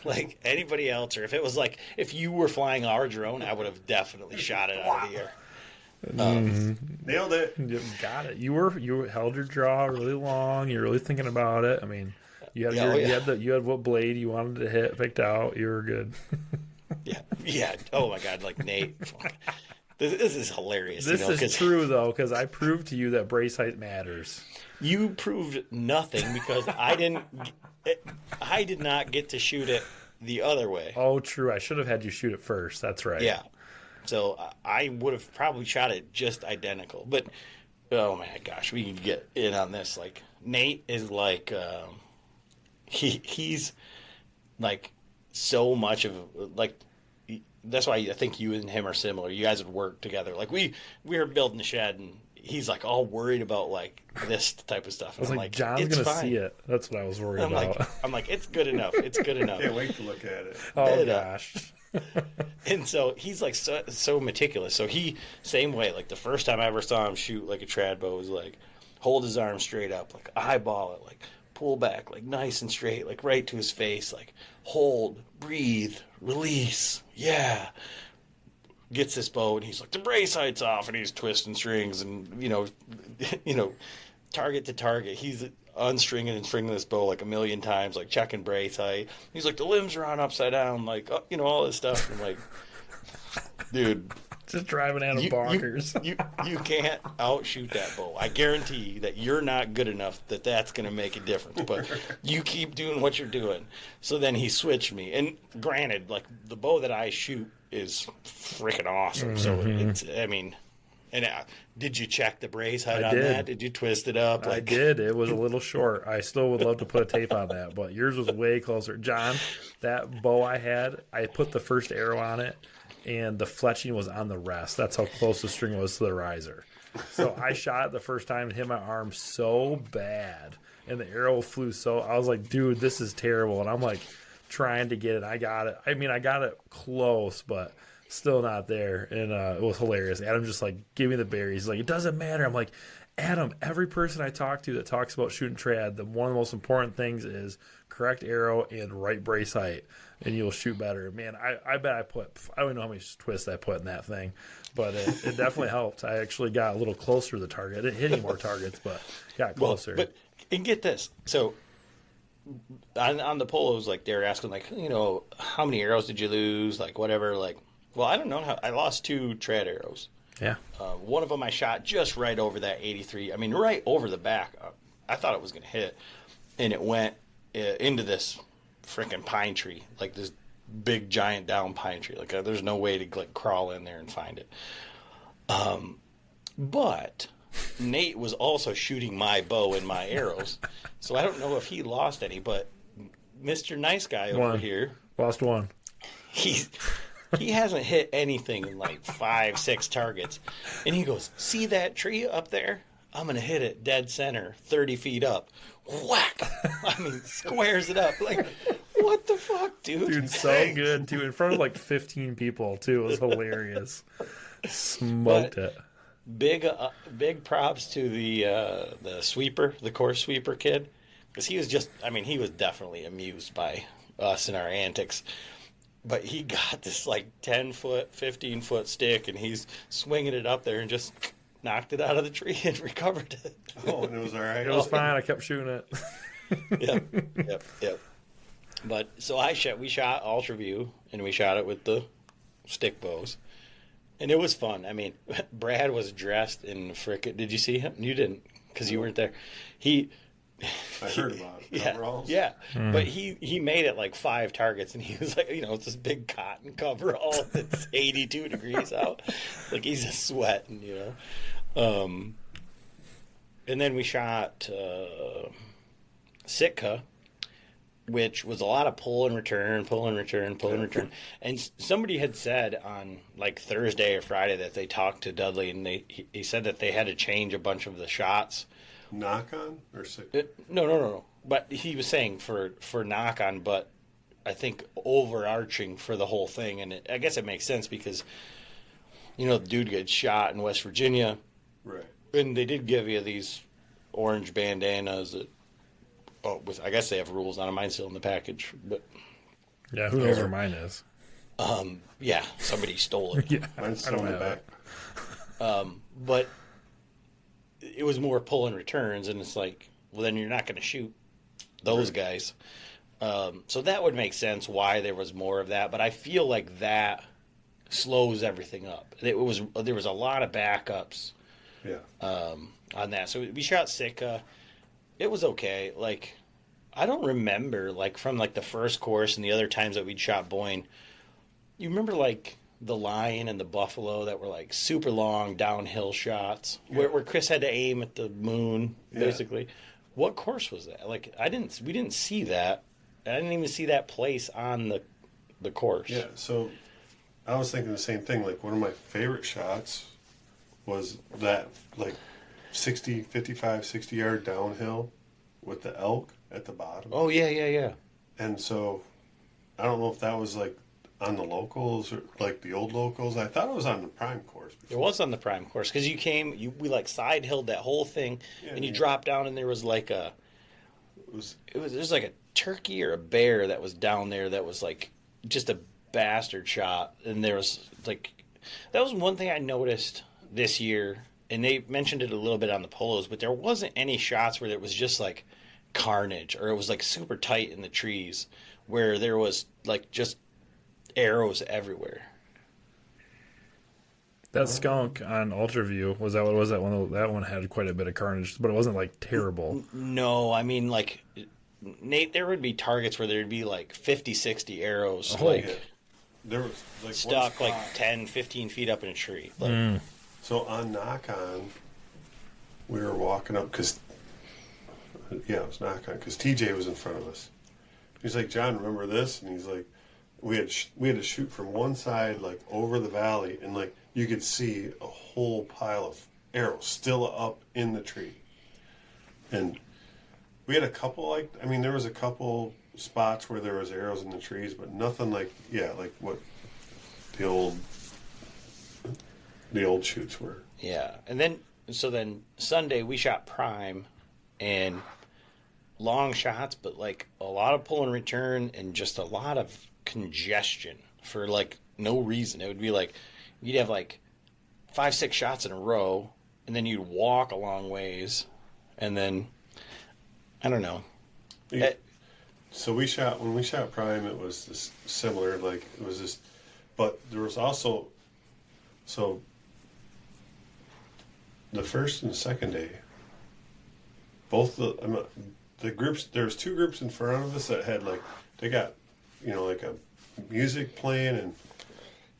Like anybody else, or if it was like if you were flying our drone, I would have definitely shot it out of the air. Nailed it. You got it. You held your jaw really long. You're really thinking about it. I mean, you had what blade you wanted to hit picked out. You were good. Yeah. Oh my God, like Nate. This is hilarious. This is true though, because I proved to you that brace height matters. You proved nothing because I did not get to shoot it the other way. Oh, true. I should have had you shoot it first. That's right. Yeah. So I would have probably shot it just identical. But, oh my gosh, we can get in on this. Like, Nate is like, he's like so much of, like, that's why I think you and him are similar. You guys would work together. Like, we were building a shed, and he's like all worried about like this type of stuff. I was like, John's going to see it. That's what I was worried about. I'm like, it's good enough. It's good enough. Can't wait to look at it. Oh, gosh. And so he's like so meticulous. So he same way. Like the first time I ever saw him shoot like a trad bow was like hold his arm straight up, like eyeball it, like pull back, like nice and straight, like right to his face, like hold, breathe, release, yeah. Gets this bow and he's like the brace height's off, and he's twisting strings and you know, target to target. He's unstringing and stringing this bow like a million times, like checking brace height. He's like the limbs are on upside down, like all this stuff. I'm like, dude, just driving out of bonkers. You can't outshoot that bow. I guarantee that you're not good enough that's going to make a difference. But you keep doing what you're doing. So then he switched me, and granted, like the bow that I shoot is freaking awesome. So it's, I mean. And did you check the brace height on that? Did you twist it up? I did. It was a little short. I still would love to put a tape on that, but yours was way closer. John, that bow I had, I put the first arrow on it, and the fletching was on the rest. That's how close the string was to the riser. So I shot it the first time and hit my arm so bad, and the arrow flew so – I was like, dude, this is terrible. And I'm like trying to get it. I got it. I mean, I got it close, but – still not there, and it was hilarious. Adam just like, give me the berries. He's like, it doesn't matter. I'm like, Adam, every person I talk to that talks about shooting trad, one of the most important things is correct arrow and right brace height, and you'll shoot better. Man, I bet I don't know how many twists I put in that thing, but it definitely helped. I actually got a little closer to the target. I didn't hit any more targets, but got closer. Well, and get this. So on the polos, like they're asking, like, how many arrows did you lose? Like whatever, like. Well, I don't know how. I lost 2 trad arrows. Yeah. One of them I shot just right over that 83. I mean, right over the back. I thought it was going to hit, and it went into this freaking pine tree, like this big giant down pine tree. Like there's no way to like crawl in there and find it. But Nate was also shooting my bow and my arrows, so I don't know if he lost any. But Mr. Nice Guy over here lost 1. He hasn't hit anything in like 5-6 targets. And he goes, see that tree up there? I'm going to hit it dead center, 30 feet up. Whack! I mean, squares it up. Like, what the fuck, dude? Dude, so good, too. In front of like 15 people, too. It was hilarious. Smoked it. Big props to the sweeper, the course sweeper kid. Because he was definitely amused by us and our antics. But he got this like 10-foot, 15-foot stick, and he's swinging it up there and just knocked it out of the tree and recovered it. Oh, and it was all right. It was fine. I kept shooting it. Yep. But so we shot Ultra View, and we shot it with the stick bows, and it was fun. I mean, Brad was dressed in frickin'. Did you see him? You didn't, because you weren't there. I heard about it. Yeah, Coveralls. yeah. But he made it like 5 targets, and he was like, it's this big cotton coverall. It's 82 degrees out. Like, he's just sweating, And then we shot Sitka, which was a lot of pull and return. And somebody had said on like Thursday or Friday that they talked to Dudley, and he said that they had to change a bunch of the shots. Knock on or sick? No. But he was saying for knock on, but I think overarching for the whole thing. And I guess it makes sense because, the dude gets shot in West Virginia. Right. And they did give you these orange bandanas that, I guess they have rules on it. Mine's still in the package. But yeah, who knows where mine is? Yeah, somebody stole it. Yeah, Mine's still in the back. But it was more pull and returns, and it's like, well, then you're not going to shoot those guys. So that would make sense why there was more of that. But I feel like that slows everything up. There was a lot of backups. Yeah. On that. So we shot Sitka. It was okay. Like, I don't remember, like, from, like, the first course and the other times that we'd shot Boyne. You remember, like, the lion and the buffalo that were, like, super long downhill shots where Chris had to aim at the moon, basically? Yeah. What course was that? Like, we didn't see that. I didn't even see that place on the course. Yeah, so I was thinking the same thing. Like, one of my favorite shots was that, like, 55, 60-yard downhill with the elk at the bottom. Oh, yeah. And so I don't know if that was, like, on the locals or, like, the old locals. I thought it was on the prime course. It was on the prime course because we, like, side-hilled that whole thing, and you dropped down, and there was, like, there's like a turkey or a bear that was down there that was, like, just a bastard shot. And there was, like, that was one thing I noticed this year. And they mentioned it a little bit on the polos, but there wasn't any shots where it was just like carnage or it was like super tight in the trees where there was like just arrows everywhere. That skunk on Ultraview, was that what was that one? That one had quite a bit of carnage, but it wasn't like terrible. No, I mean, like, Nate, there would be targets where there'd be like 50, 60 arrows there was like stuck like 10, 15 feet up in a tree. Like, So on knock on, we were walking up because, it was knock on because TJ was in front of us. He's like, John, remember this? And he's like, we had to shoot from one side, like over the valley, and like you could see a whole pile of arrows still up in the tree. And we had a couple, there was a couple spots where there was arrows in the trees, but nothing like what the old shoots were. Yeah. And then Sunday we shot prime and long shots, but like a lot of pull and return and just a lot of congestion for like no reason. It would be like you'd have like 5, 6 shots in a row, and then you'd walk a long ways, and then I don't know. So when we shot prime, it was this similar. Like it was this, but there was also the first and second day, both the groups. There was 2 groups in front of us that had like they got like a music playing, and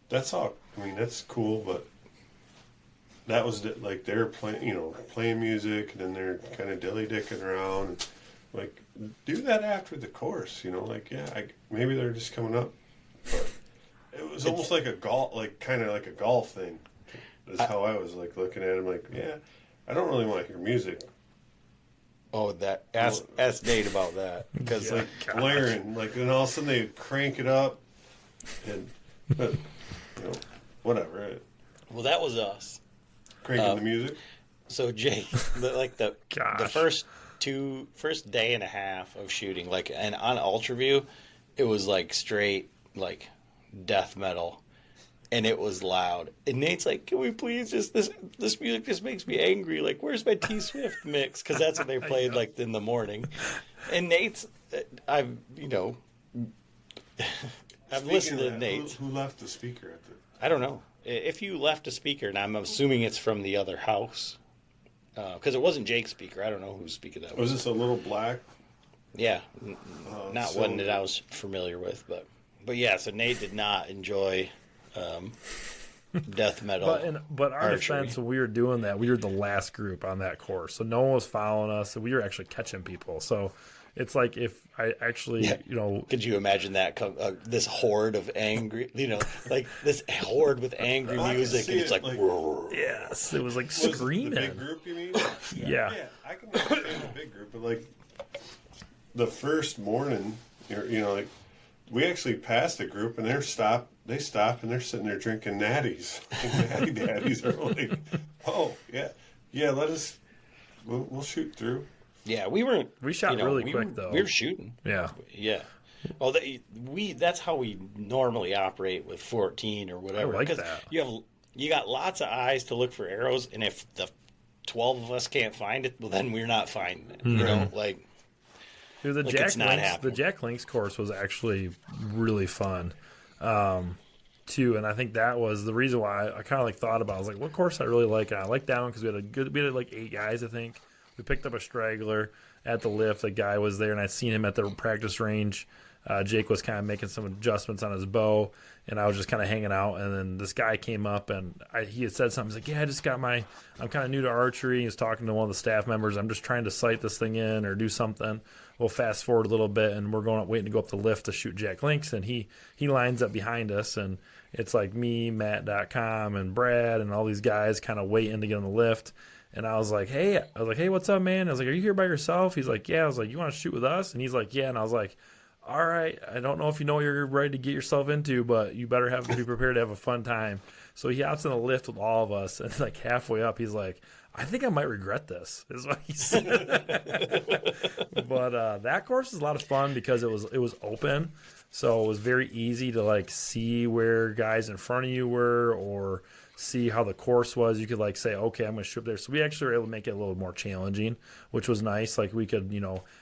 that's all. I mean, that's cool, but that was like they're playing music, and then they're kind of dilly-dicking around. And, like, do that after the course, maybe they're just coming up. But it was almost like a golf, like kind of like a golf thing. Is how I was like looking at him, like, I don't really want to hear music. Oh, ask Nate about that because like blaring, like, and all of a sudden they crank it up, and whatever. Well, that was us cranking the music. So Jake, the first day and a half of shooting, like, and on Ultraview, it was like straight like death metal, and it was loud. And Nate's like, "Can we please just this music just makes me angry. Like, where's my T Swift mix?" Because that's what they played like in the morning. And Nate's, I've listened to Nate. Who left the speaker at the? I don't know. If you left a speaker, and I'm assuming it's from the other house. because it wasn't Jake's speaker. I don't know whose speaker that was. Was this a little black? Yeah, not one that I was familiar with, but yeah. So Nate did not enjoy death metal. But our archery. defense, when we were doing that, we were the last group on that course, so no one was following us, and we were actually catching people. So it's like if I actually, could you imagine that this horde of angry, like this horde with angry music, and it's like, yes, it was like screaming. The big group, you mean? Yeah, I can understand the big group, but like the first morning, like we actually passed a group, and they stopped, and they're sitting there drinking natties. And natty daddies are like, oh yeah, we'll shoot through. Yeah, we shot really quick though. We were shooting. Yeah. Well, that's how we normally operate with 14 or whatever. I like that. You got lots of eyes to look for arrows, and if the 12 of us can't find it, well, then we're not finding it. Mm-hmm. Dude, the Jack Links course was actually really fun, too, and I think that was the reason why I kind of like thought about. I was like, what course I really like? And I like that one because we had like 8 guys, I think. We picked up a straggler at the lift. The guy was there, and I'd seen him at the practice range. Jake was kind of making some adjustments on his bow, and I was just kind of hanging out. And then this guy came up, and he had said something. He's like, yeah, I'm kind of new to archery. He was talking to one of the staff members. I'm just trying to sight this thing in or do something. We'll fast forward a little bit, and we're waiting to go up the lift to shoot Jack Links, and he lines up behind us, and it's like me, Matt.com, and Brad, and all these guys kind of waiting to get on the lift. And I was like, hey, what's up, man? I was like, are you here by yourself? He's like, yeah. I was like, you want to shoot with us? And he's like, yeah. And I was like, all right, I don't know if you know what you're ready to get yourself into, but you better be prepared to have a fun time. So he hops in the lift with all of us, and like halfway up, he's like, I think I might regret this, is what he said. But that course was a lot of fun because it was open, so it was very easy to like see where guys in front of you were or see how the course was. You could like say, okay, I'm going to shoot up there. So we actually were able to make it a little more challenging, which was nice. Like we could,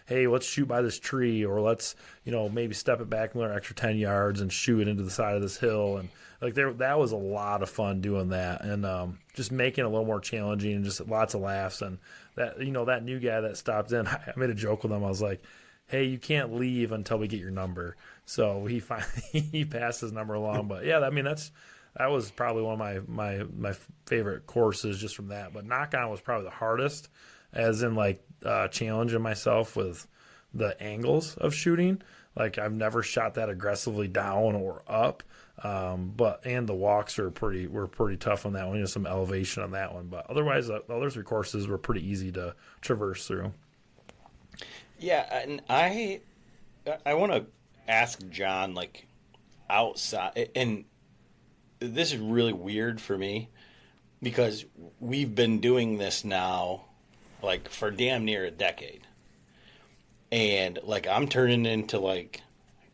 hey, let's shoot by this tree, or let's, maybe step it back another extra 10 yards and shoot it into the side of this hill. And like that was a lot of fun doing that, and just making it a little more challenging, and just lots of laughs. And that, that new guy that stopped in, I made a joke with him. I was like, hey, you can't leave until we get your number. So he finally passed his number along. But yeah, I mean, that was probably one of my favorite courses just from that. But Knock On was probably the hardest, as in like challenging myself with the angles of shooting. Like I've never shot that aggressively down or up. And the walks were pretty tough on that one. Some elevation on that one. But otherwise, the other 3 courses were pretty easy to traverse through. Yeah, and I want to ask John, like, outside, and this is really weird for me because we've been doing this now like for damn near a decade, and like I'm turning into like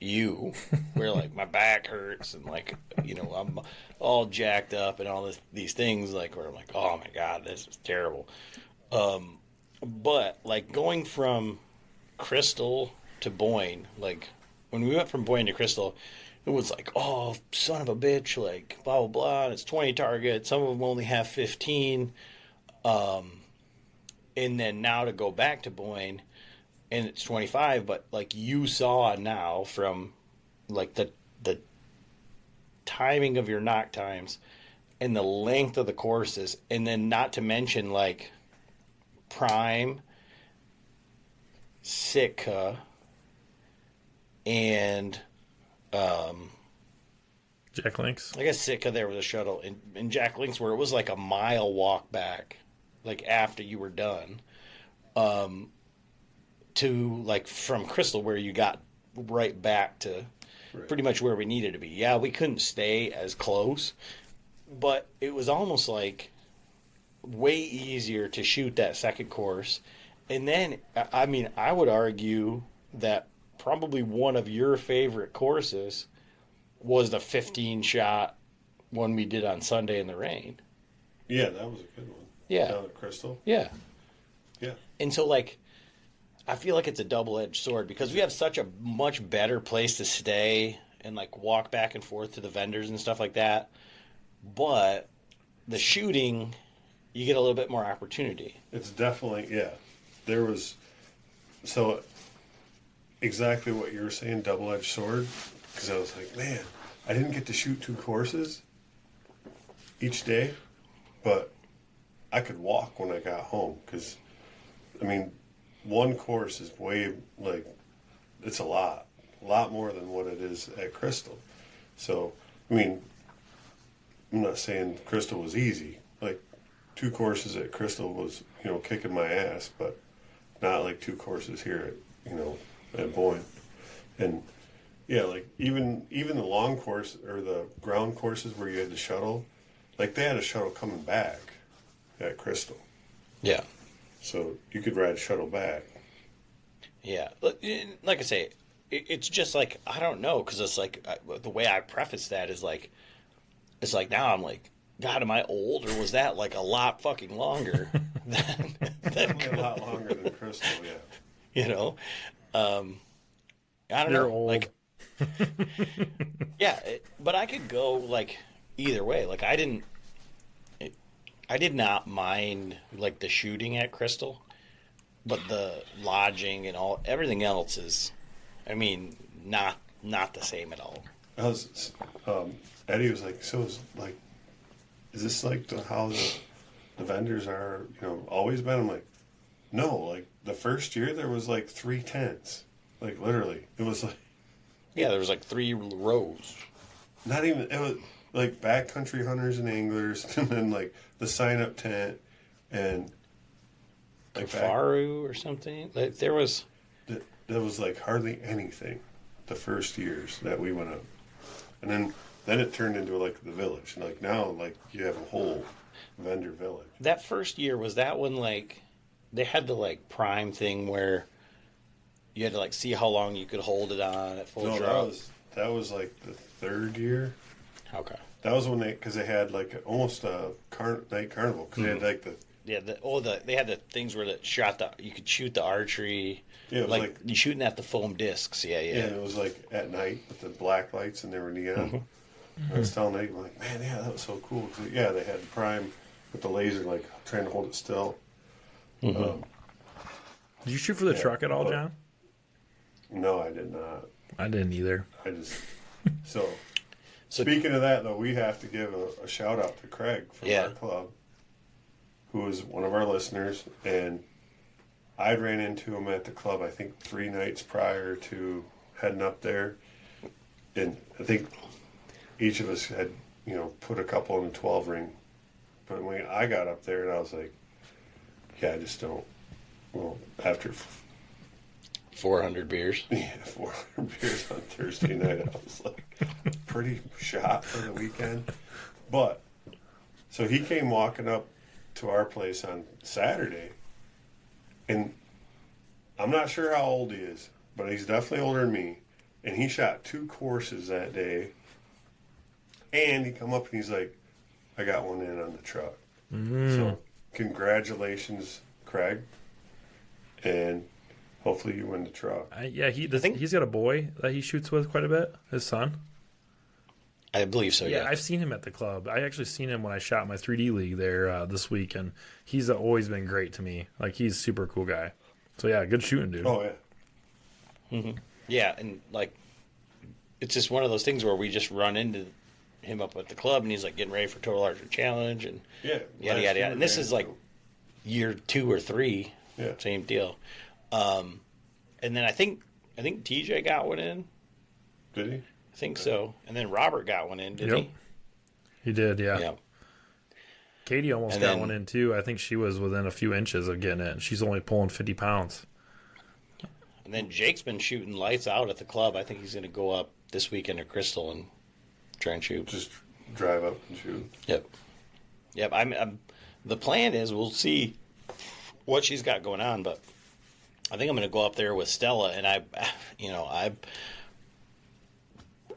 you where like my back hurts and like I'm all jacked up and all these things, like where I'm like, oh my god, this is terrible. But like going from Crystal to Boyne, like when we went from Boyne to Crystal, it was like, oh, son of a bitch, like, blah, blah, blah, and it's 20 targets. Some of them only have 15. And then now to go back to Boyne, and it's 25, but, like, you saw now from, like, the timing of your knock times and the length of the courses, and then not to mention, like, Prime, Sitka, and Jack Links. I guess Sitka there was a shuttle, and Jack Links where it was like a mile walk back, like after you were done, to like from Crystal where you got right back to pretty much where we needed to be. Yeah, we couldn't stay as close, but it was almost like way easier to shoot that second course. And then, I mean, I would argue that probably one of your favorite courses was the 15-shot one we did on Sunday in the rain. Yeah, that was a good one. Yeah. Down at Crystal. Yeah. Yeah. And so, like, I feel like it's a double-edged sword because we have such a much better place to stay and, like, walk back and forth to the vendors and stuff like that. But the shooting you get a little bit more opportunity. It's definitely, yeah. There was, so exactly what you were saying, double-edged sword, because I was like, man, I didn't get to shoot 2 courses each day, but I could walk when I got home, because, I mean, 1 course is way, like, it's a lot more than what it is at Crystal. So, I mean, I'm not saying Crystal was easy. Like, 2 courses at Crystal was, kicking my ass, but not like 2 courses here at, at Boyne. And yeah, like even the long course or the ground courses where you had the shuttle, like they had a shuttle coming back at Crystal. Yeah. So you could ride shuttle back. Yeah. Like I say, it's just like, I don't know, because it's like, the way I preface that is like, it's like now I'm like, God, am I old, or was that like a lot fucking longer than A lot longer than Crystal, yeah. I don't You're know. old. Like, yeah, but I could go like either way. Like I did not mind like the shooting at Crystal, but the lodging and everything else is, I mean, not the same at all. Eddie was like, so is this like how the vendors are, always been? I'm like, no, like the first year there was like 3 tents. Like literally, it was like, yeah, there was like 3 rows. Not even, it was like backcountry hunters and anglers, and then like the sign up tent, and like Kafaru or something. Like there was like hardly anything the first years that we went up, and then it turned into like the village, and like now like you have a whole vendor village. That first year, was that when like they had the like prime thing where you had to like see how long you could hold it on at full draw? That was like the 3rd year. Okay. That was when because they had like almost a night carnival, because they had like the they had the things where you could shoot the archery. Yeah, it was like you shooting at the foam discs. Yeah. Yeah, and it was like at night with the black lights, and they were neon. Mm-hmm. I was telling Nate, like, man, yeah, that was so cool. Yeah, they had prime with the laser, like trying to hold it still. Mm-hmm. Did you shoot for the truck at all, John? No, I did not. I didn't either. I just so speaking of that, though, we have to give a shout out to Craig from our club, who is one of our listeners, and I ran into him at the club, I think 3 nights prior to heading up there, and I think each of us had, put a couple in the 12 ring, but when I got up there, and I was like, yeah, I just don't. Well, after 400 beers. Yeah, 400 beers on Thursday night. I was like, pretty shot for the weekend. But, so he came walking up to our place on Saturday, and I'm not sure how old he is, but he's definitely older than me. And he shot 2 courses that day, and he come up and he's like, I got one in on the truck. Mm-hmm. So, congratulations, Craig. And hopefully you win the truck. He's got a boy that he shoots with quite a bit, his son. I believe so, yeah. I've seen him at the club. I actually seen him when I shot my 3D league there this week, and he's always been great to me. Like, he's a super cool guy. So, yeah, good shooting, dude. Oh, yeah. Mm-hmm. Yeah, and, like, it's just one of those things where we just run into him up at the club, and he's, like, getting ready for Total Archery Challenge, and yada, yada, yada. And this is, like, year 2 or 3. Yeah. Same deal. And then I think TJ got one in. Did he? I think so. And then Robert got one in, didn't he? He did, yeah. Yeah. Katie almost got one in, too. I think she was within a few inches of getting it. She's only pulling 50 pounds. And then Jake's been shooting lights out at the club. I think he's going to go up this weekend to Crystal and try and shoot. Just drive up and shoot. Yep. I'm the plan is we'll see what she's got going on, but I think I'm going to go up there with Stella, and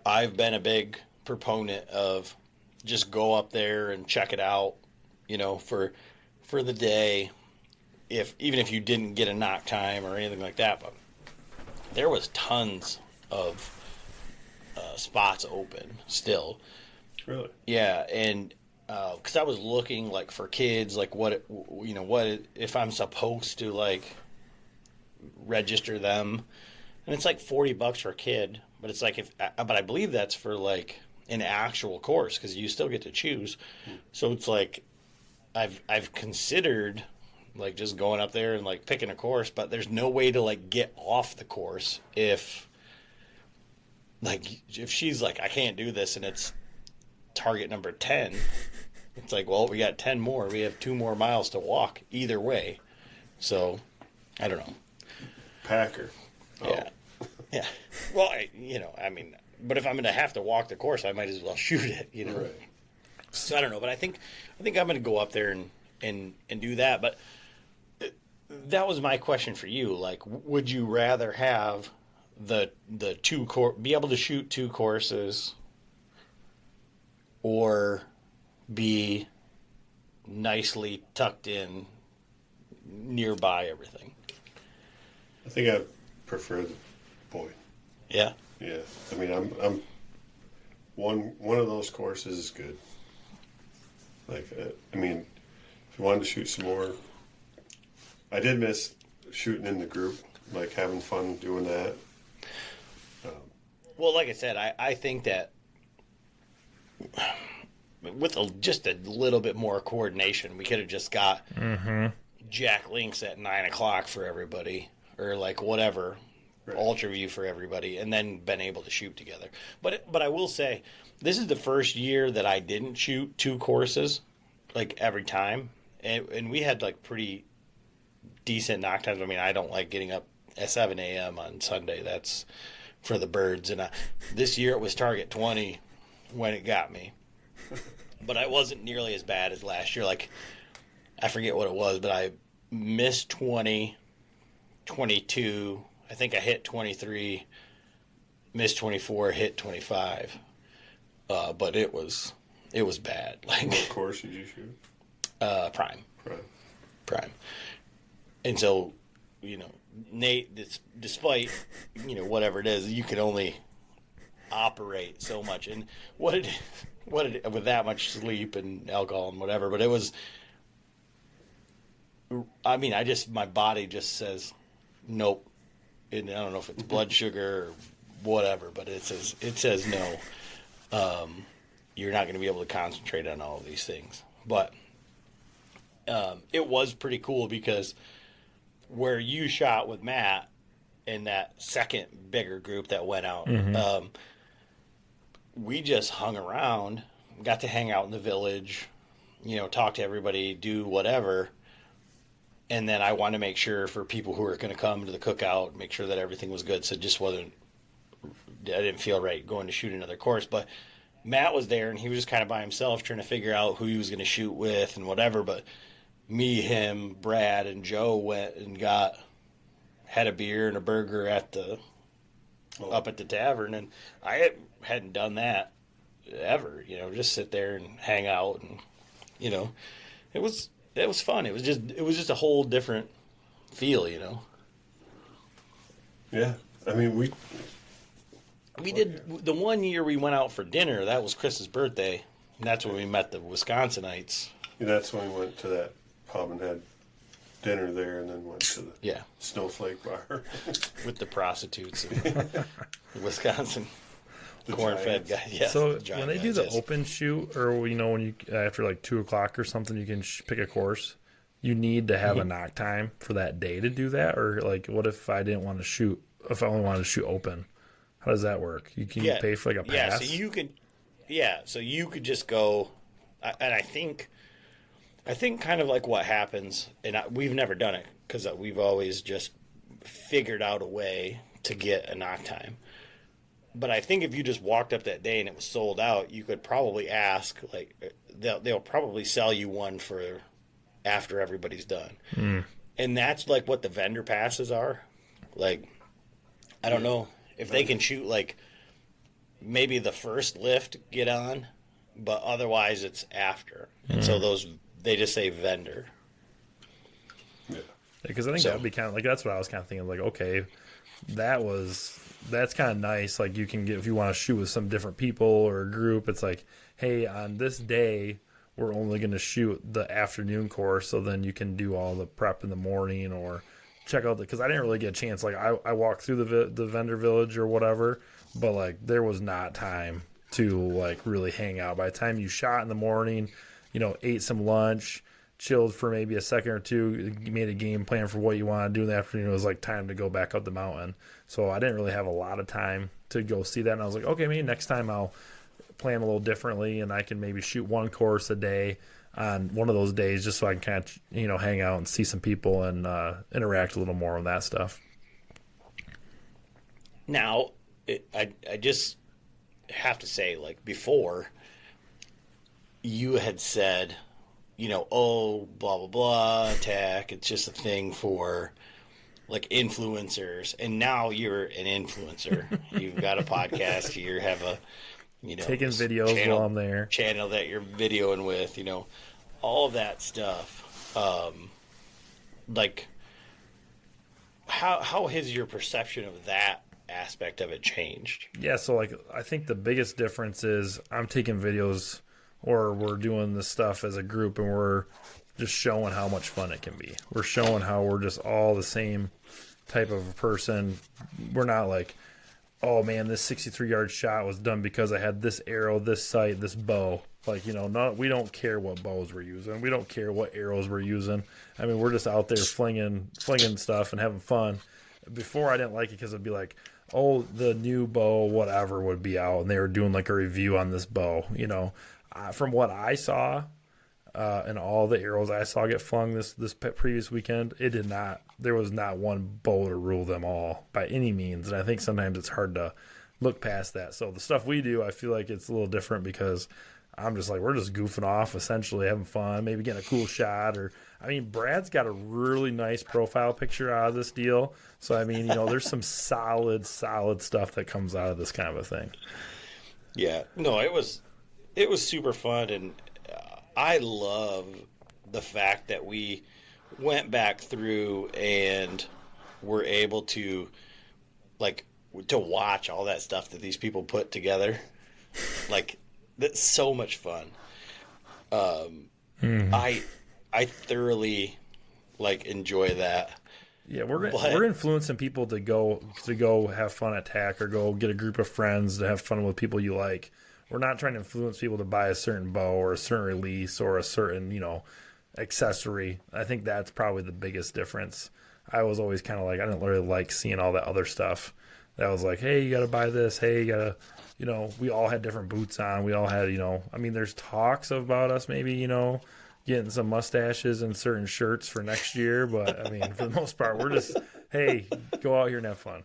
I've been a big proponent of just go up there and check it out, for the day, even if you didn't get a knock time or anything like that. But there was tons of spots open still. Really? Yeah, and because I was looking like for kids, like if I'm supposed to like register them, and it's like $40 for a kid, but it's like but I believe that's for like an actual course because you still get to choose. So it's like I've considered like just going up there and like picking a course, but there's no way to like get off the course if she's like, I can't do this and it's target number 10. It's like, well, we got 10 more. We have 2 more miles to walk either way. So I don't know. Packer. Oh. Yeah. Yeah. Well, but if I'm going to have to walk the course, I might as well shoot it, Right. So I don't know, but I think I'm going to go up there and do that. But that was my question for you. Like, would you rather have the be able to shoot 2 courses, or be nicely tucked in nearby everything? I think I prefer the boy. Yeah. Yeah. I mean, I'm one of those courses is good. Like, I mean, if you wanted to shoot some more, I did miss shooting in the group, like having fun doing that. Well, like I said, I think that with just a little bit more coordination, we could have just got Jack Links at 9:00 for everybody, or like whatever, right. Ultra View for everybody, and then been able to shoot together. But I will say, this is the first year that I didn't shoot 2 courses, like every time, and we had like pretty decent knock times. I mean, I don't like getting up at 7 a.m. on Sunday. That's for the birds. And this year it was target 20 when it got me. But I wasn't nearly as bad as last year. Like, I forget what it was, but I missed 20, 22. I think I hit 23, missed 24, hit 25. But it was bad. Like, what course did you shoot? Prime. And so, Nate, despite, whatever it is, you can only operate so much. And what with that much sleep and alcohol and whatever, but it was, I mean, my body just says, nope. And I don't know if it's blood sugar or whatever, but it says no. You're not going to be able to concentrate on all of these things. But it was pretty cool because where you shot with Matt in that second bigger group that went out, we just hung around, got to hang out in the village, talk to everybody, do whatever. And then I wanted to make sure for people who were going to come to the cookout, make sure that everything was good. So it just I didn't feel right going to shoot another course. But Matt was there, and he was just kind of by himself trying to figure out who he was going to shoot with and whatever. But me, him, Brad, and Joe went and had a beer and a burger up at the tavern, and I hadn't done that ever. Just sit there and hang out, and it was fun. It was just a whole different feel. Yeah, I mean we did the one year we went out for dinner. That was Chris's birthday, and that's when we met the Wisconsinites. Yeah, that's when we went to that pub and had dinner there, and then went to the Snowflake Bar with the prostitutes in Wisconsin, corn-fed guys. Yeah, so when they do the open shoot, or when you after like 2:00 or something, you can pick a course. You need to have a knock time for that day to do that, or like, what if I didn't want to shoot? If I only wanted to shoot open, how does that work? You can pay for like a pass. Yeah, so you could. Yeah, so you could just go, and I think kind of like what happens, and we've never done it because we've always just figured out a way to get a knock time. But I think if you just walked up that day and it was sold out, you could probably ask, like, they'll probably sell you one for after everybody's done. And that's like what the vendor passes are. Like, I don't know if they can shoot like maybe the first lift get on, but otherwise it's after. And so they just say vendor. Yeah. Because I think that would be kind of like, that's what I was kind of thinking. Like, okay, that's kind of nice. Like, you can get, if you want to shoot with some different people or a group, it's like, hey, on this day, we're only going to shoot the afternoon course, so then you can do all the prep in the morning or check out because I didn't really get a chance. Like I walked through the vendor village or whatever, but like there was not time to like really hang out. By the time you shot in the morning, ate some lunch, chilled for maybe a second or two, made a game plan for what you want to do in the afternoon, it was like time to go back up the mountain. So I didn't really have a lot of time to go see that, and I was like, okay, maybe next time I'll plan a little differently and I can maybe shoot one course a day on one of those days just so I can kind of hang out and see some people and interact a little more on that stuff. Now I just have to say, like, before you had said, oh, blah blah blah, attack, it's just a thing for like influencers, and now you're an influencer. You've got a podcast, you have a taking videos while I'm there, channel that you're videoing with, all of that stuff. Like, how has your perception of that aspect of it changed? Yeah, so like I think the biggest difference is I'm taking videos, or we're doing this stuff as a group, and we're just showing how much fun it can be. We're showing how we're just all the same type of a person. We're not like, oh man, this 63-yard shot was done because I had this arrow, this sight, this bow. Like, we don't care what bows we're using. We don't care what arrows we're using. I mean, we're just out there flinging stuff and having fun. Before, I didn't like it because it'd be like, oh, the new bow, whatever, would be out, and they were doing like a review on this bow. From what I saw, and all the arrows I saw get flung this previous weekend, there was not one bow to rule them all by any means. And I think sometimes it's hard to look past that. So the stuff we do, I feel like it's a little different because I'm just like, we're just goofing off, essentially having fun, maybe getting a cool shot. Brad's got a really nice profile picture out of this deal. So, there's some solid stuff that comes out of this kind of a thing. Yeah, no, it was super fun. And I love the fact that we went back through and were able to watch all that stuff that these people put together. Like, that's so much fun. I thoroughly enjoy that. Yeah, we're influencing people to go have fun at TAC or go get a group of friends to have fun with people you like. We're not trying to influence people to buy a certain bow or a certain release or a certain, accessory. I think that's probably the biggest difference. I was always kind of like, I didn't really like seeing all that other stuff. That was like, hey, you got to buy this. Hey, you got to, we all had different boots on. We all had, there's talks about us maybe, getting some mustaches and certain shirts for next year. But, for the most part, we're just, hey, go out here and have fun.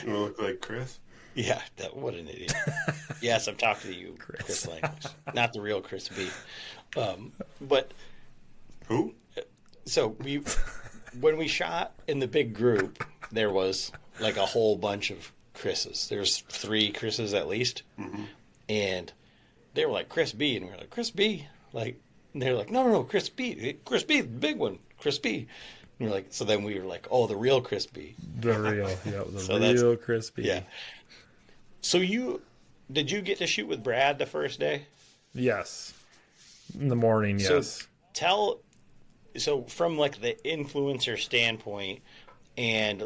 You look like Chris? Yeah, what an idiot. Yes, I'm talking to you, Chris Language, not the real Chris B. But who? So when we shot in the big group, there was like a whole bunch of Chris's. There's 3 Chris's at least, and they were like Chris B, and we were like Chris B, and they're like no, Chris B, the big one, Chris B. And we're like, so then we were like, oh, the real Chris B, the real Chris B, yeah. So did you get to shoot with Brad the first day? Yes. In the morning, yes. So from the influencer standpoint and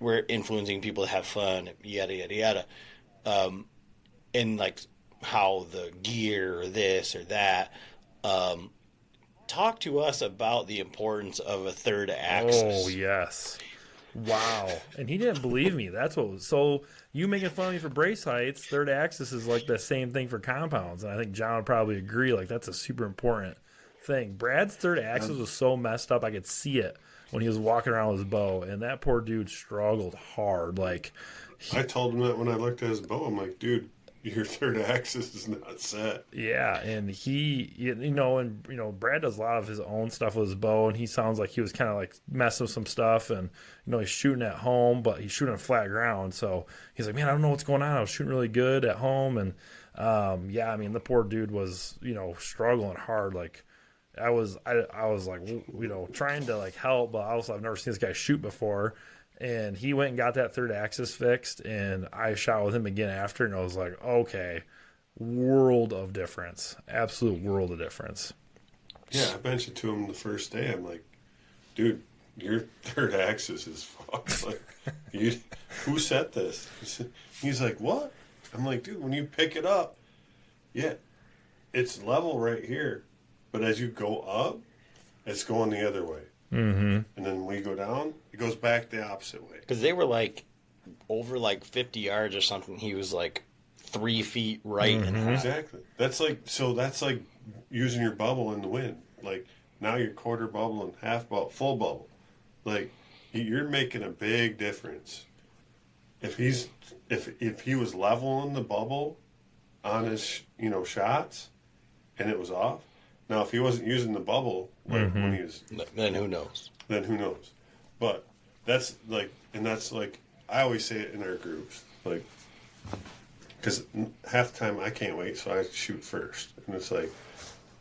we're influencing people to have fun, yada, yada, yada. And how the gear or this or that, talk to us about the importance of a third axis. Oh, yes. Wow. And he didn't believe me. That's what was so you making fun of me for brace heights, third axis is like the same thing for compounds. And I think John would probably agree. That's a super important thing. Brad's third axis was so messed up I could see it when he was walking around with his bow, and that poor dude struggled hard. I told him that when I looked at his bow. I'm like, dude, your third axis is not set. Yeah, and Brad does a lot of his own stuff with his bow, and he sounds like he was kind of messing with some stuff, and he's shooting at home, but he's shooting on flat ground. So he's like, man, I don't know what's going on. I was shooting really good at home, and the poor dude was struggling hard. I was trying to help, but also I've never seen this guy shoot before. And he went and got that third axis fixed, and I shot with him again after, and I was like, okay, world of difference. Absolute world of difference. Yeah, I mentioned to him the first day. I'm like, dude, your third axis is fucked. Like, who set this? He's like, what? I'm like, dude, when you pick it up, yeah, it's level right here, but as you go up, it's going the other way. Mm-hmm. And then when we go down, it goes back the opposite way. Because they were like over like 50 yards or something. He was like 3 feet right and half. Exactly. That's like using your bubble in the wind. Like now you're quarter bubble and half bubble, full bubble. Like you're making a big difference. If he was leveling the bubble on his shots and it was off. Now if he wasn't using the bubble when he was, then who knows? But that's like I always say it in our groups, like, because half the time I can't wait, so I shoot first, and it's like,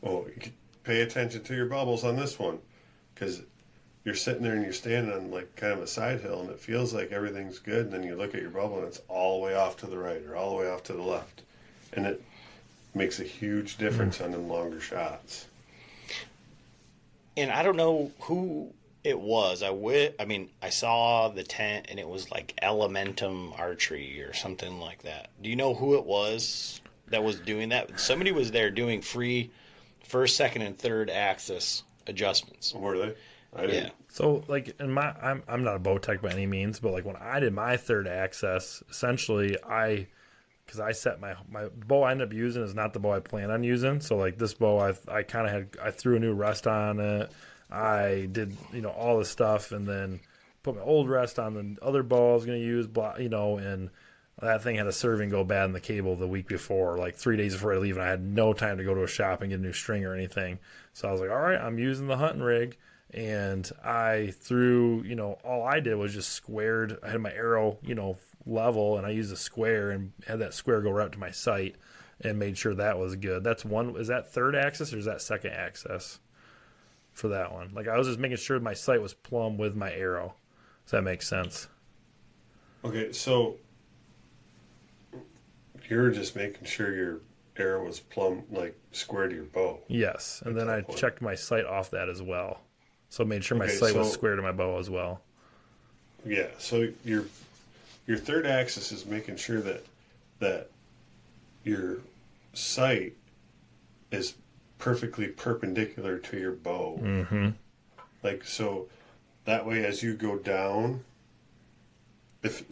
oh, you pay attention to your bubbles on this one, because you're sitting there and you're standing on like kind of a side hill, and it feels like everything's good, and then you look at your bubble and it's all the way off to the right or all the way off to the left, and it makes a huge difference on them longer shots. And I don't know who it was. I saw the tent and it was like Elementum Archery or something like that. Do you know who it was that was doing that? Somebody was there doing free first, second, and third axis adjustments. Were they? I didn't. Yeah. So like I'm not a bow tech by any means, but like when I did my third access, essentially because I set my bow I ended up using is not the bow I plan on using. So like this bow I threw a new rest on it. I did all this stuff and then put my old rest on the other bow I was going to use, and that thing had a serving go bad in the cable the week before, like 3 days before I leave, and I had no time to go to a shop and get a new string or anything. So I was like, all right, I'm using the hunting rig. And I threw, all I did was just squared. I had my arrow, level, and I used a square and had that square go right up to my sight and made sure that was good. That's one. Is that third axis or is that second axis for that one? Like I was just making sure my sight was plumb with my arrow. Does that make sense? Okay, so you're just making sure your arrow was plumb, like square to your bow. Yes, and then I checked my sight off that as well. So I made sure my sight was square to my bow as well. Yeah, so your third axis is making sure that your sight is perfectly perpendicular to your bow. Mm-hmm. Like, so that way as you go down, if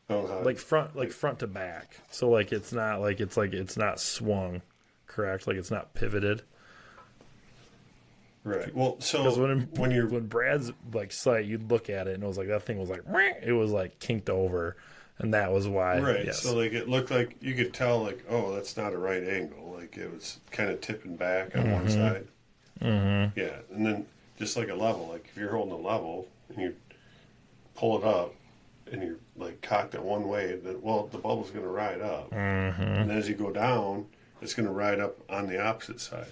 I don't know how front to back. So like it's not swung, correct? Like it's not pivoted. Right. Well, so when Brad's like sight, you'd look at it and it was like that thing was like it was like kinked over, and that was why. Right. Yes. So like it looked like you could tell like, oh, that's not a right angle. Like it was kind of tipping back on one side. Mm-hmm. Yeah, and then just like a level, like if you're holding a level and you pull it up and you're like cocked it one way, then the bubble's going to ride up, and as you go down, it's going to ride up on the opposite side.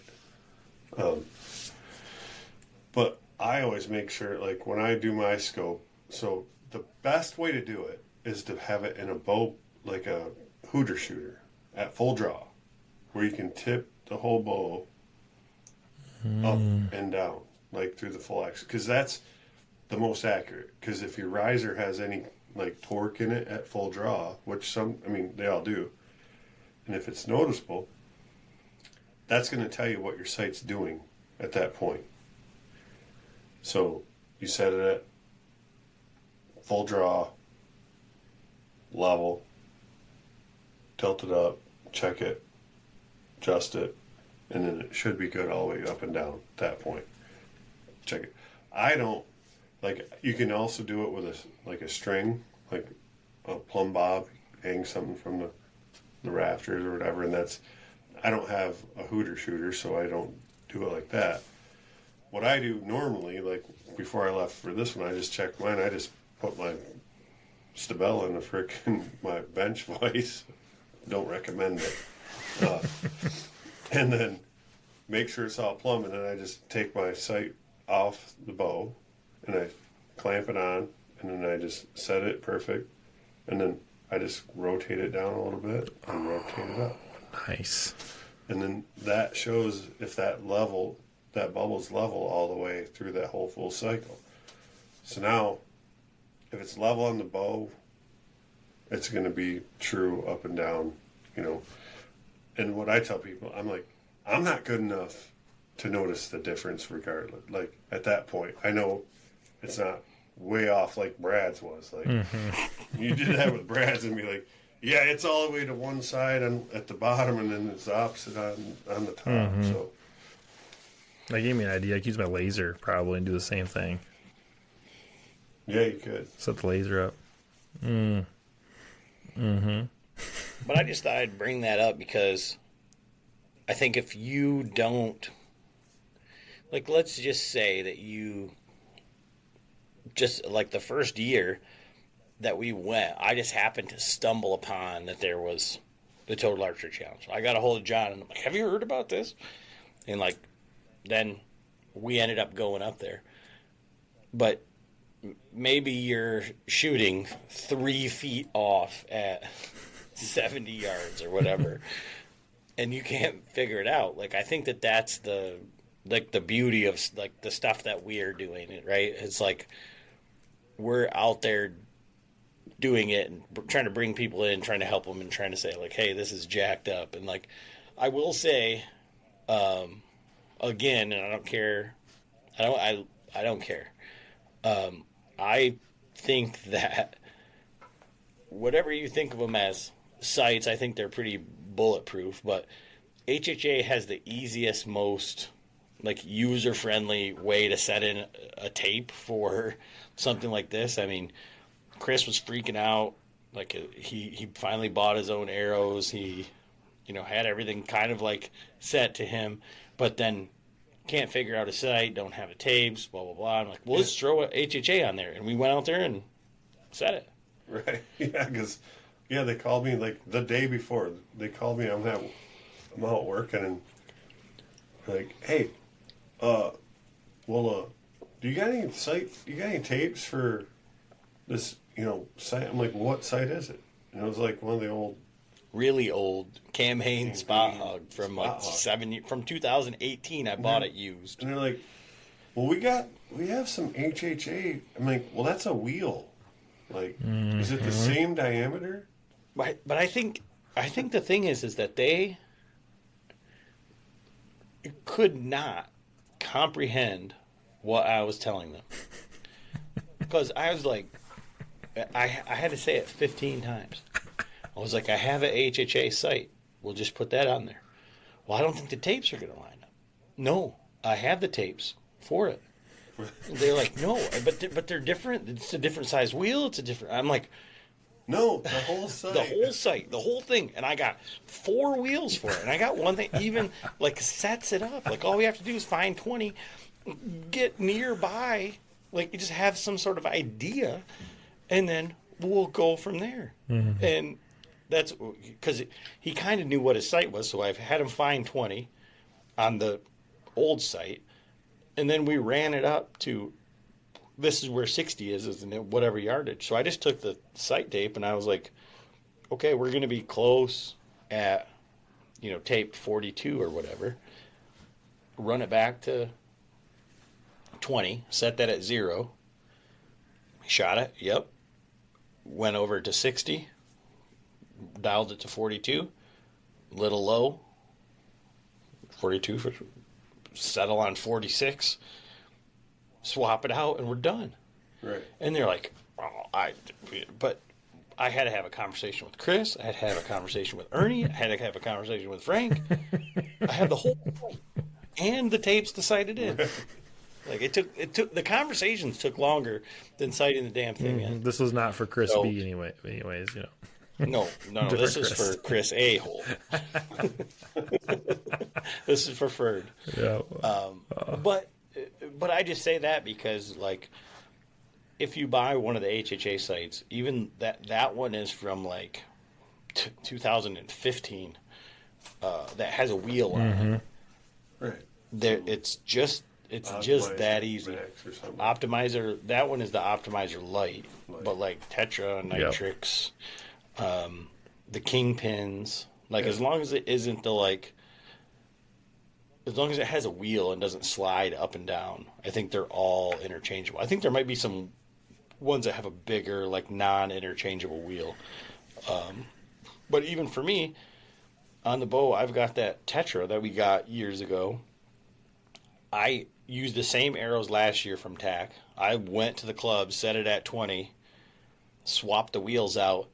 But I always make sure, like when I do my scope, so the best way to do it is to have it in a bow, like a hooter shooter at full draw, where you can tip the whole bow up and down, like through the full axis, because that's the most accurate. Because if your riser has any like torque in it at full draw, which they all do, and if it's noticeable, that's going to tell you what your sight's doing at that point. So you set it at full draw, level, tilt it up, check it, adjust it, and then it should be good all the way up and down at that point. Check it. I don't, like, you can also do it with a string, like a plumb bob, hang something from the rafters or whatever, and I don't have a hooter shooter, so I don't do it like that. What I do normally, like before I left for this one, I just checked mine. I just put my Stabella in my bench vise. Don't recommend it. And then make sure it's all plumb, and then I just take my sight off the bow, and I clamp it on, and then I just set it perfect, and then I just rotate it down a little bit and rotate it up. Nice. And then that shows if that bubble's level all the way through that whole full cycle. So now, if it's level on the bow, it's going to be true up and down, And what I tell people, I'm like, I'm not good enough to notice the difference regardless. Like, at that point, I know it's not way off like Brad's was. Like, you did that with Brad's and be like, yeah, it's all the way to one side at the bottom, and then it's the opposite on the top. So, that gave me an idea. I could use my laser probably and do the same thing. Yeah, you could. Set the laser up. But I just thought I'd bring that up because I think if you don't, like, let's just say that you just, like, the first year that we went, I just happened to stumble upon that there was the Total Archery Challenge. I got a hold of John and I'm like, have you heard about this? And, like, then we ended up going up there. But maybe you're shooting 3 feet off at 70 yards or whatever, and you can't figure it out. Like, I think that's the beauty of, like, the stuff that we are doing, right? It's like we're out there doing it and trying to bring people in, trying to help them, and trying to say, like, hey, this is jacked up. And, like, I will say, again, and I don't care. I don't care. I think that whatever you think of them as sights, I think they're pretty bulletproof. But HHA has the easiest, most, like, user-friendly way to set in a tape for something like this. I mean, Chris was freaking out. Like, he finally bought his own arrows. He, had everything kind of, like, set to him. But then can't figure out a sight, don't have a tapes, blah, blah, blah. I'm like, well, let's throw a HHA on there. And we went out there and set it. Right. Yeah, because, they called me, like, the day before. They called me. I'm out working, and, like, hey, do you got any tapes for this, site? I'm like, what site is it? And it was, like, one of the old, really old Cam Hanes spot hog from like 2018. I bought it used. And they're like, well, we have some HHA. I'm like, well, that's a wheel. Like, is it the same diameter? But I think the thing is that they could not comprehend what I was telling them, because I was like, I had to say it 15 times. I was like, I have an HHA sight. We'll just put that on there. Well, I don't think the tapes are going to line up. No, I have the tapes for it. They're like, no, but they're different. It's a different size wheel. It's a different. I'm like, no, the whole sight. The whole thing. And I got 4 wheels for it. And I got one that even, like, sets it up. Like, all we have to do is find 20, get nearby, like, you just have some sort of idea, and then we'll go from there. And that's because he kind of knew what his site was, so I've had him find 20 on the old site, and then we ran it up to, this is where 60 is in whatever yardage. So I just took the site tape, and I was like, okay, we're going to be close at, tape 42 or whatever. Run it back to 20, set that at 0. Shot it, yep. Went over to 60. Dialed it to 42, little low, 42, settle on 46, swap it out, and we're done. Right. And they're like, but I had to have a conversation with Chris. I had to have a conversation with Ernie. I had to have a conversation with Frank. I have the whole thing and the tapes to cite it in. Right. Like, it took the conversations took longer than citing the damn thing in. This was not for Chris B anyways. No. This is for Chris A-hole. This is for Ferd. Yeah. But I just say that because, like, if you buy one of the HHA sites, even that one is from, like, 2015, that has a wheel on it. Right. It's just that easy. Optimizer, that one is the Optimizer Lite. But, like, Tetra, Nitrix, the kingpins. Like, as long as it isn't as long as it has a wheel and doesn't slide up and down, I think they're all interchangeable. I think there might be some ones that have a bigger, like, non-interchangeable wheel. But even for me, on the bow, I've got that Tetra that we got years ago. I used the same arrows last year from TAC. I went to the club, set it at 20, swapped the wheels out,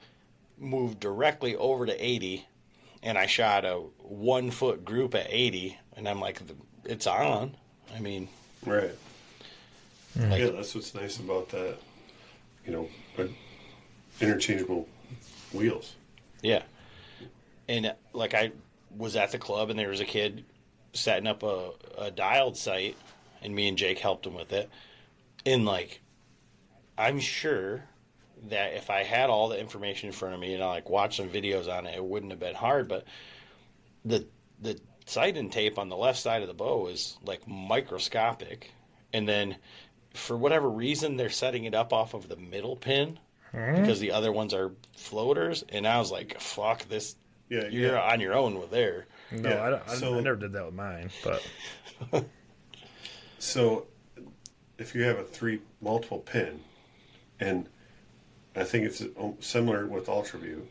moved directly over to 80, and I shot a 1 foot group at 80, and I'm like, it's on. I mean, right. Like, yeah, that's what's nice about that, interchangeable wheels. Yeah. And like, I was at the club and there was a kid setting up a dialed sight, and me and Jake helped him with it. And like, I'm sure that if I had all the information in front of me and I like watched some videos on it, it wouldn't have been hard. But the sight-in tape on the left side of the bow is like microscopic, and then for whatever reason they're setting it up off of the middle pin because the other ones are floaters. And I was like, fuck this. Yeah, you're on your own with there. No, yeah. I never did that with mine. But so if you have a multiple pin, and I think it's similar with UltraView,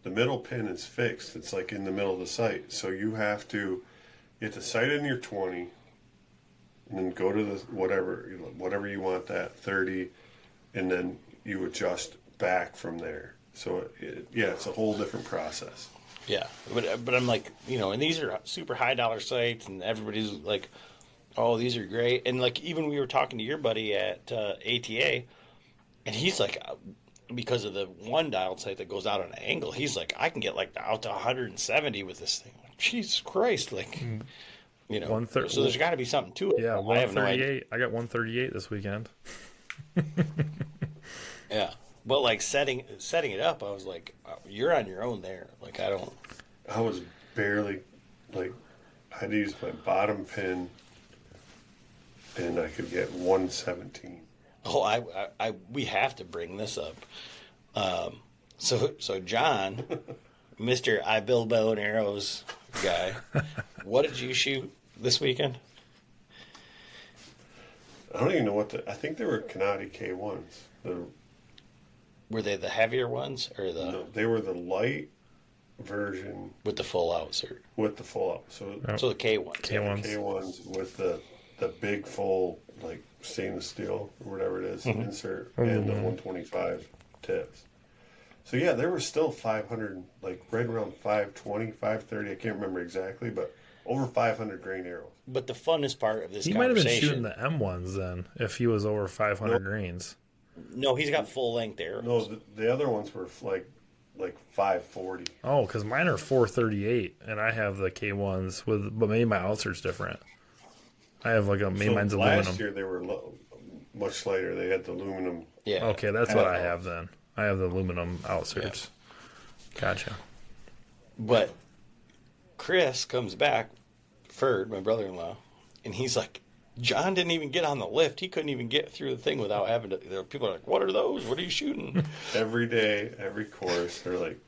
the middle pin is fixed. It's like in the middle of the sight. So you have to sight in your 20, and then go to the whatever you want, that 30, and then you adjust back from there. So it's a whole different process. Yeah, but I'm like, and these are super high dollar sites, and everybody's like, oh, these are great. And like, even we were talking to your buddy at ATA, and he's like, because of the one dialed sight that goes out on an angle, he's like, I can get like out to 170 with this thing. Like, Jesus Christ, like, so there's got to be something to it. Yeah, 138. I got 138 this weekend. Yeah. But like setting it up, I was like, you're on your own there. Like, I was barely, like, I had to use my bottom pin, and I could get 117. Oh, we have to bring this up. So John, Mr. I build bow and arrows guy, what did you shoot this weekend? I don't even know I think they were Canadi K1s. Were they the heavier ones or No, they were the light version with the full outsert? With the full out. So the K1s. K1s with the big full, like, stainless steel or whatever it is, insert, and the 125 tips. So yeah, there were still 500, like right around 520, 530. I can't remember exactly, but over 500 grain arrows. But the funnest part of this he conversation, might have been shooting the M1s then, if he was over 500 grains. No, he's got full length arrows. No, the other ones were like 540. Oh, because mine are 438, and I have the K1s but maybe my outsert's different. I have mine's aluminum. Last year they were much lighter. They had the aluminum. Yeah. Okay, that's what I have then. I have the aluminum outserts. Yeah. Gotcha. But Chris comes back, Ferd, my brother-in-law, and he's like, John didn't even get on the lift. He couldn't even get through the thing without having to. People are like, what are those? What are you shooting? Every day, every course, they're like,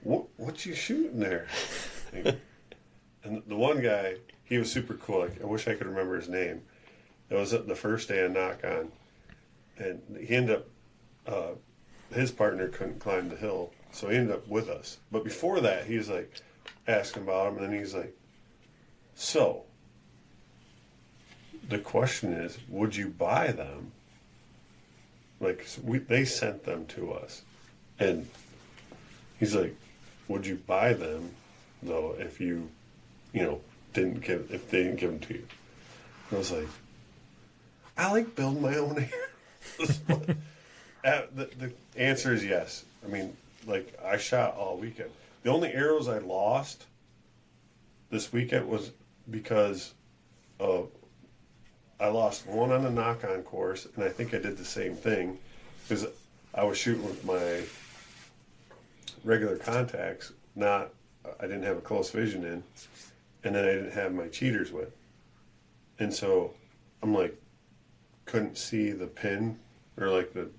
what you shooting there? And the one guy, he was super cool. Like, I wish I could remember his name. It was the first day of knock on. And he ended up, his partner couldn't climb the hill, so he ended up with us. But before that, he was like, asking about him, and then he's like, so, the question is, would you buy them? Like, they sent them to us. And he's like, would you buy them, though, if you didn't give them to you? And I was like, I like building my own arrows. The answer is yes. I mean, like, I shot all weekend. The only arrows I lost this weekend was because I lost one on the knock-on course, and I think I did the same thing because I was shooting with my regular contacts. I didn't have a close vision in, and then I didn't have my cheaters with. And so I'm like, couldn't see the pin or like the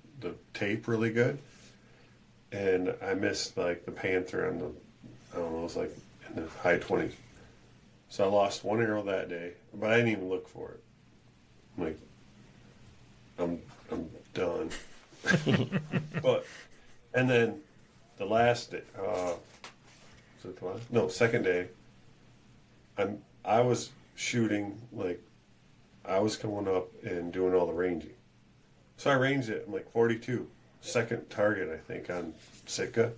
tape really good. and I missed like the panther on the, I don't know, it was like in the high 20s. So I lost one arrow that day, but I didn't even look for it. I'm like, I'm done. But, and then the last day, was it the last? No, second day, I was shooting, like, I was coming up and doing all the ranging. So I ranged it, I'm like 42. Second target, I think, on Sitka.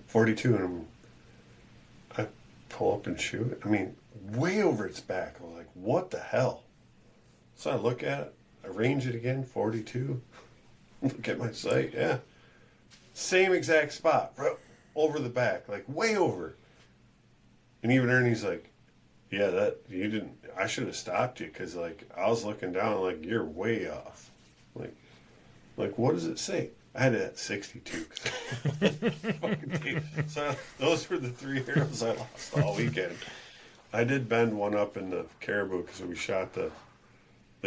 42, and I pull up and shoot it. I mean, way over its back. I'm like, what the hell? So I look at it, I range it again, 42. Look at my sight, yeah. Same exact spot, right over the back, like way over. And even Ernie's like, yeah, that you didn't, I should have stopped you, because like I was looking down like, you're way off. Like what does it say? I had it at 62. So those were the 3 arrows I lost all weekend. I did bend one up in the caribou because we shot the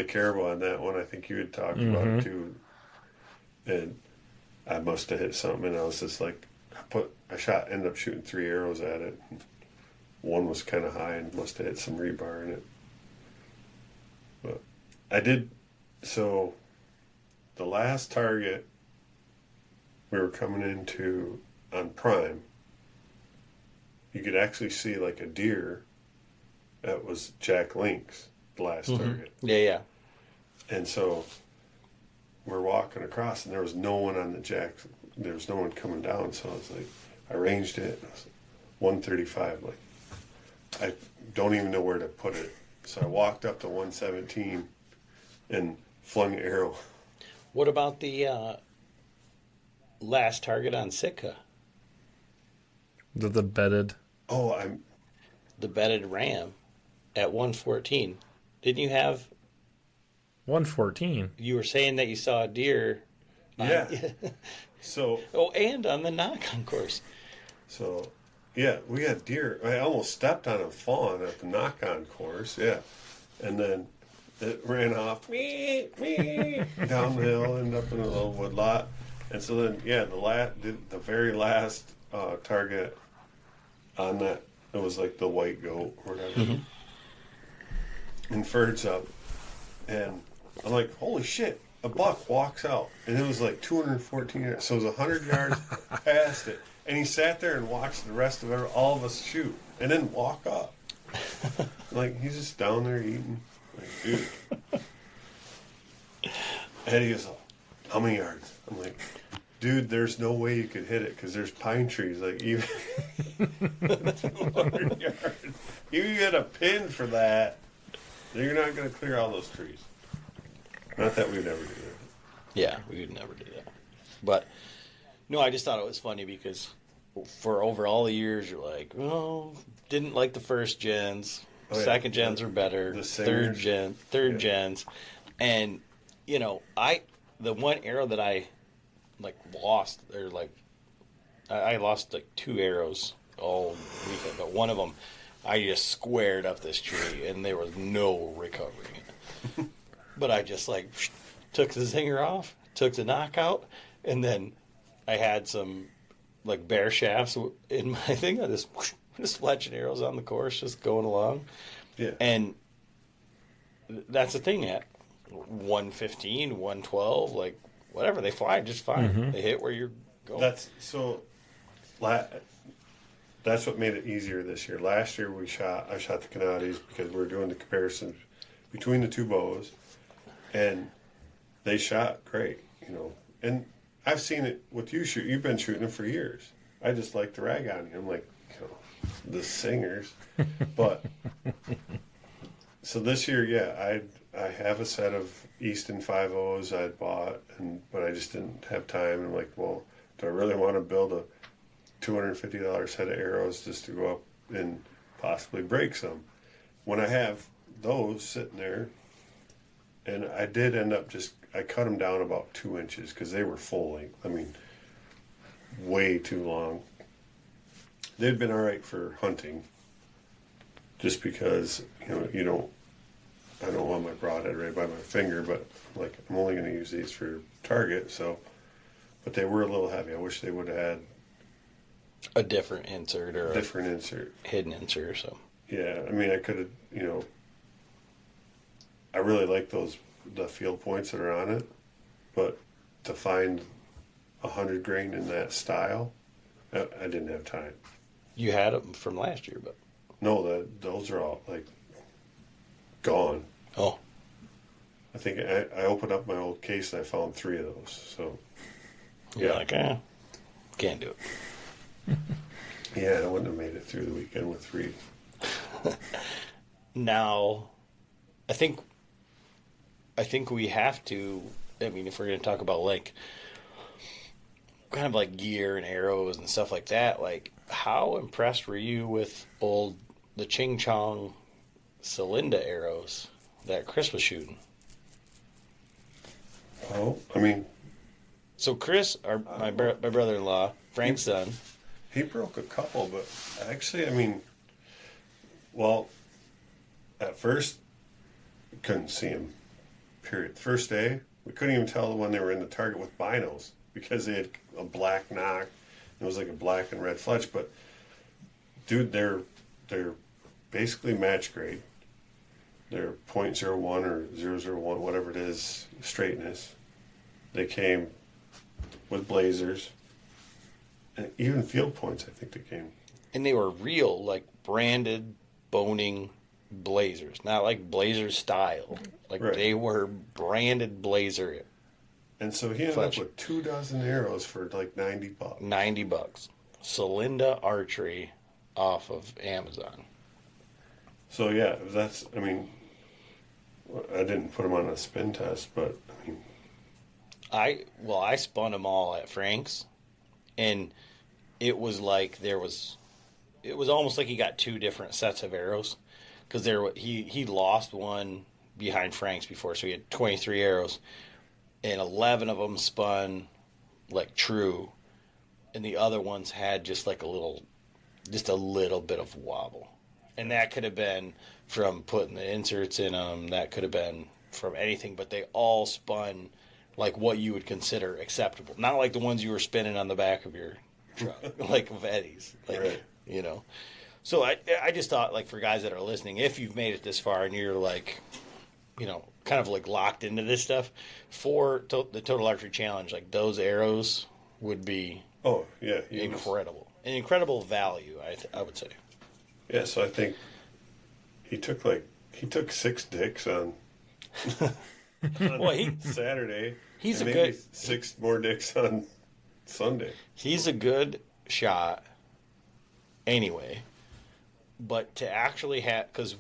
caribou on that one. I think you had talked about it too. And I must have hit something, and I was just like, ended up shooting 3 arrows at it. One was kind of high and must have hit some rebar in it. But I did, so the last target we were coming into on Prime, you could actually see like a deer that was Jack Link's last target. Yeah. And so we're walking across, and there was no one on the Jack. There was no one coming down. So I was like, I ranged it. And I was like, 135. Like, I don't even know where to put it. So I walked up to 117 and flung an arrow. What about the last target on Sitka? The bedded. Oh, the bedded ram at 114. Didn't you have 114? You were saying that you saw a deer. Yeah. So. Oh, and on the knock-on course. So, yeah, we had deer. I almost stepped on a fawn at the knock-on course. Yeah, and then it ran off down the hill, ended up in a little wood lot, and so then the very last target on that, it was like the white goat or whatever. And Ferd's up, and I'm like, holy shit, a buck walks out, and it was like 214 yards, so it was 100 yards past it, and he sat there and watched the rest of all of us shoot, and then walk up. Like, he's just down there eating. Like, dude. And he goes, how many yards? I'm like, dude, there's no way you could hit it because there's pine trees. Like, even 200 yards. You get a pin for that, you're not going to clear all those trees. Not that we'd ever do that. Yeah, we would never do that. But, no, I just thought it was funny because for over all the years, you're like, oh, didn't like the first gens. Second gens are better. The third gens. And, you know, the one arrow that I, like, lost, or, like, I lost, like, 2 arrows all weekend. But one of them, I just squared up this tree, and there was no recovering it. But I just, like, took the zinger off, took the knockout, and then I had some, like, bear shafts in my thing. I just fletching arrows on the course, just going along. Yeah. And that's the thing at 115, 112, like, whatever, they fly just fine. They hit where you're going. That's what made it easier this year. Last year I shot the Canadies because we were doing the comparisons between the two bows, and they shot great, you know. And I've seen it with you shoot. You've been shooting them for years. I just like to rag on you. I'm like, you know, the singers. But so this year, yeah, I have a set of Easton 5.0s I'd bought, but I just didn't have time. And I'm like, well, do I really want to build a $250 set of arrows just to go up and possibly break some? When I have those sitting there, and I did end up I cut them down about 2 inches because they were full length. I mean, way too long. They'd been all right for hunting, just because, you know, I don't want my broadhead right by my finger, but like, I'm only going to use these for target. So but they were a little heavy. I wish they would have had a different insert or different insert, hidden insert or something. Yeah, I mean, I could have, I really like the field points that are on it, but to find 100 grain in that style, I didn't have time. You had them from last year, but no, those are all like gone. Oh, I think I opened up my old case and I found 3 of those. So you're like, can't do it. Yeah, I wouldn't have made it through the weekend with 3. Now, I think we have to. I mean, if we're going to talk about like kind of like gear and arrows and stuff like that, like how impressed were you with the Ching Chong Celinda arrows that Chris was shooting? Oh, I mean, so Chris, my brother-in-law, Frank's son, he broke a couple, but actually, I mean, well, at first, we couldn't see him. Period. First day, we couldn't even tell when they were in the target with binos because they had a black knock. It was like a black and red fletch, but dude, they're basically match grade. They're .01 or 001, whatever it is, straightness. They came with blazers. And even field points, I think they came. And they were real, like branded boning blazers. Not like blazer style. Like right. They were branded blazer. And so he ended up with 24 arrows for like $90. $90. Celinda Archery off of Amazon. So yeah, I mean, I didn't put them on a spin test, but I mean, I spun them all at Frank's, and it was like it was almost like he got 2 different sets of arrows, because he lost one behind Frank's before, so he had 23 arrows, and 11 of them spun like true, and the other ones had just a little bit of wobble. And that could have been from putting the inserts in them. That could have been from anything. But they all spun like what you would consider acceptable. Not like the ones you were spinning on the back of your truck, like Eddie's. Right. So I just thought, like, for guys that are listening, if you've made it this far and you're like, kind of like locked into this stuff, for the Total Archery Challenge, like those arrows would be incredible. An incredible value, I would say. Yeah, so I think he took 6 dicks on Saturday. He's and a maybe good 6 more dicks on Sunday. He's a good shot anyway, but to actually have, because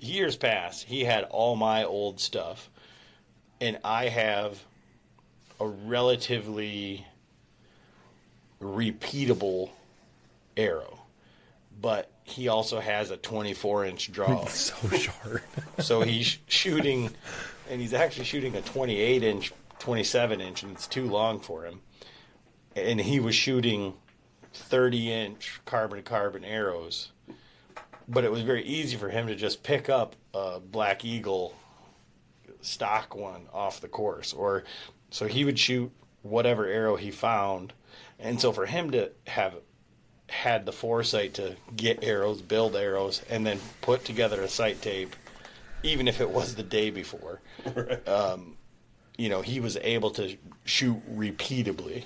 years past he had all my old stuff, and I have a relatively repeatable arrow. But he also has a 24-inch draw. So short. So he's shooting, and he's actually shooting a 28-inch, 27-inch, and it's too long for him. And he was shooting 30-inch carbon-to-carbon arrows. But it was very easy for him to just pick up a Black Eagle stock one off the course. So he would shoot whatever arrow he found. And so for him to have had the foresight to get arrows, build arrows, and then put together a sight tape, even if it was the day before. Right. He was able to shoot repeatably.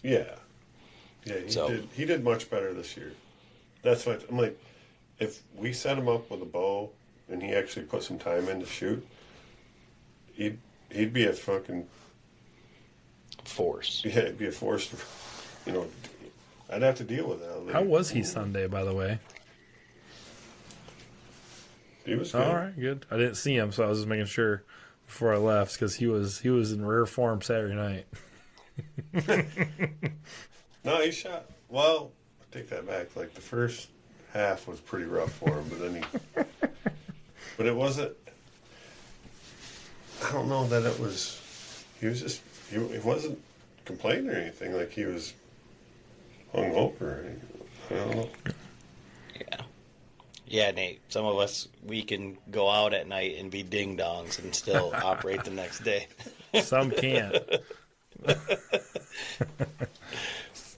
Yeah. He did much better this year. That's why I'm like, if we set him up with a bow and he actually put some time in to shoot, he'd be a fucking force. Yeah, it'd be a force. I'd have to deal with that. How was he Sunday, by the way? He was good. All right, good. I didn't see him, so I was just making sure before I left, because he was in rare form Saturday night. No, he shot. Well, I take that back. Like, the first half was pretty rough for him, but then but it wasn't. I don't know that it was. He was just. He wasn't complaining or anything. Like, he was hungover. I don't know. Yeah, Nate. Some of us, we can go out at night and be ding dongs and still operate the next day. Some can't.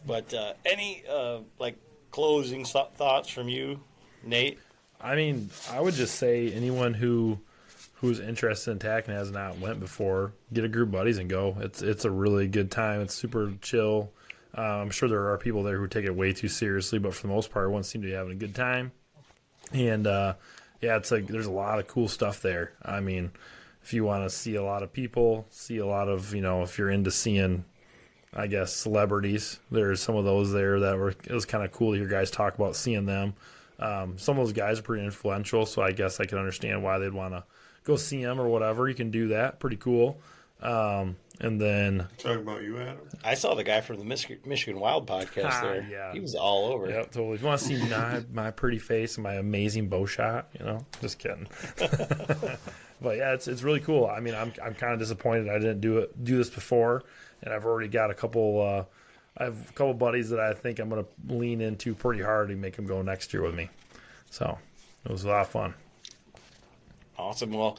But any like closing thoughts from you, Nate? I mean, I would just say anyone who's interested in tack and has not went before, get a group of buddies and go. It's a really good time. It's super chill. I'm sure there are people there who take it way too seriously, but for the most part, everyone seems to be having a good time. And yeah, it's like there's a lot of cool stuff there. I mean, if you want to see a lot of people, see a lot of, if you're into seeing, I guess, celebrities, there's some of those there it was kind of cool to hear guys talk about seeing them. Some of those guys are pretty influential, so I guess I can understand why they'd want to go see them or whatever. You can do that. Pretty cool. And then talking about you, Adam. I saw the guy from the Michigan Wild podcast there. Yeah. He was all over. Yeah, totally. If you want to see my pretty face and my amazing bow shot, just kidding. But yeah, it's really cool. I mean, I'm kind of disappointed I didn't do this before, and I've already got a couple. I have a couple buddies that I think I'm going to lean into pretty hard and make them go next year with me. So it was a lot of fun. Awesome. Well,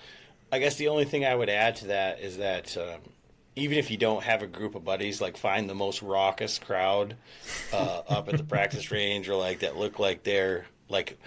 I guess the only thing I would add to that is that even if you don't have a group of buddies, like find the most raucous crowd up at the practice range, or like that look like they're like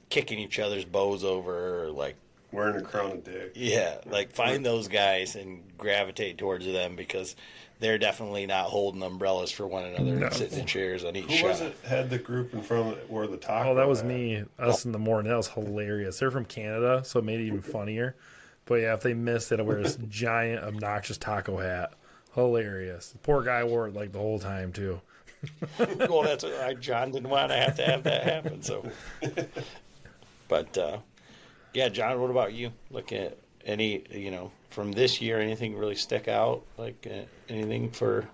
kicking each other's bows over, or like wearing a crown of dick. Yeah, like find those guys and gravitate towards them, because they're definitely not holding umbrellas for one another and sitting in chairs on each shot. Who was it had the group in front of where the taco? Oh, that was me. Us in the morning. That was hilarious. They're from Canada, so it made it even funnier. But yeah, if they missed it, I'd wear this giant, obnoxious taco hat. Hilarious. The poor guy wore it like the whole time too. Well, that's what John didn't want to have that happen. So, but yeah, John, what about you? Look at any, from this year, anything really stick out? Like anything for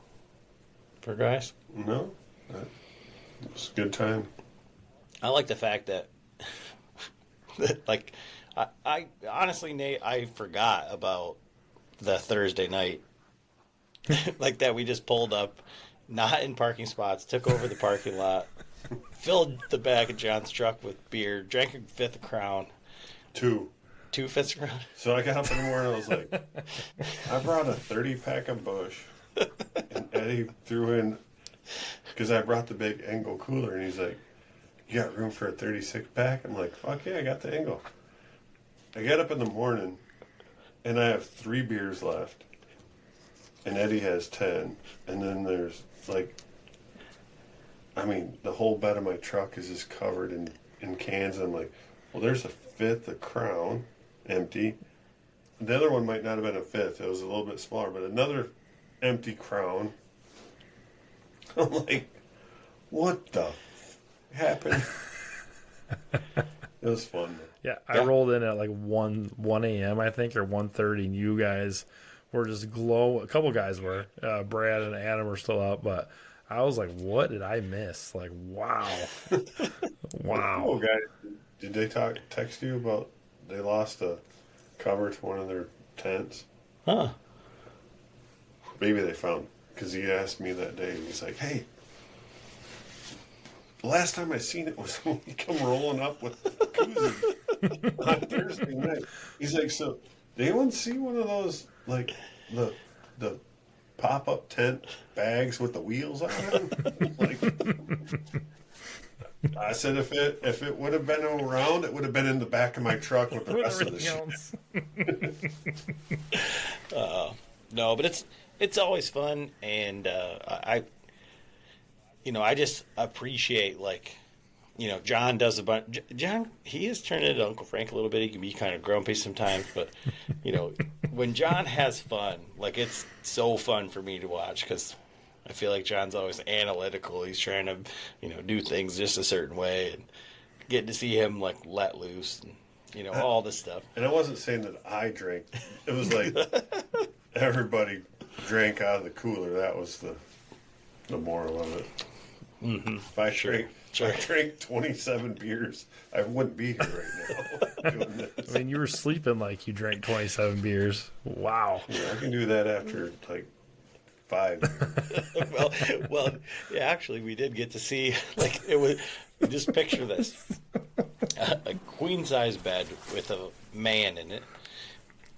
guys? No, it was a good time. I like the fact that, like, I honestly, Nate, I forgot about the Thursday night, like that we just pulled up, not in parking spots, took over the parking lot, filled the back of John's truck with beer, drank a fifth of Crown. Two fifths of Crown. So I got up in the morning and I was like, I brought a 30-pack of Busch, and Eddie threw in, because I brought the big Engel cooler, and he's like, you got room for a 36-pack? I'm like, fuck yeah, I got the Engel. I get up in the morning, and I have 3 beers left, and Eddie has 10, and then there's, like, the whole bed of my truck is just covered in cans, and I'm like, well, there's a fifth of Crown, empty. The other one might not have been a fifth, it was a little bit smaller, but another empty Crown. I'm like, what the happened? It was fun, though. Yeah, I rolled in at like 1 a.m., I think, or 1:30, and you guys were just A couple guys were. Brad and Adam were still up, but I was like, what did I miss? Like, wow. Wow. Oh, guys, did they text you about they lost a cover to one of their tents? Huh. Maybe they found, because he asked me that day, he's like, hey, the last time I seen it was when you come rolling up with koozie on Thursday night. He's like, so did anyone see one of those, like, the pop-up tent bags with the wheels on them? Like, I said if it would have been around, it would have been in the back of my truck with the rest of the shit. No, but it's always fun, and I just appreciate, like, John does a bunch. John, he has turned into Uncle Frank a little bit. He can be kind of grumpy sometimes, but when John has fun, like, it's so fun for me to watch, because I feel like John's always analytical. He's trying to, do things just a certain way, and getting to see him, like, let loose, and, all this stuff. And I wasn't saying that I drank. It was like everybody drank out of the cooler. That was the moral of it. Mm-hmm. If I drank 27 beers, I wouldn't be here right now doing this. I mean, you were sleeping like you drank 27 beers. Wow. Yeah, I can do that after, like, 5. well, yeah, actually, we did get to see, like, it was, just picture this. A queen-size bed with a man in it,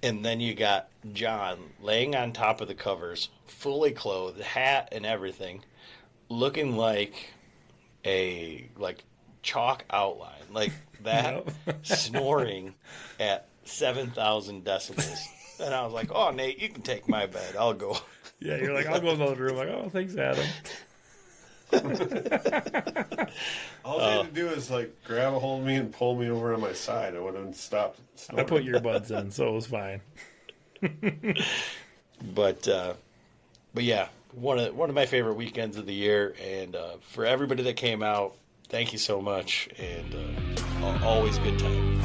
And then you got John laying on top of the covers, fully clothed, hat and everything, looking like a chalk outline, like that, snoring at 7,000 decibels. And I was like, "Oh, Nate, you can take my bed. I'll go." Yeah, you're like, "I'll go in the other room." Like, "Oh, thanks, Adam." All they had to do is grab a hold of me and pull me over on my side. I would have stopped snoring. I put earbuds in, so it was fine. But yeah, one of my favorite weekends of the year, and for everybody that came out, thank you so much, and always good time.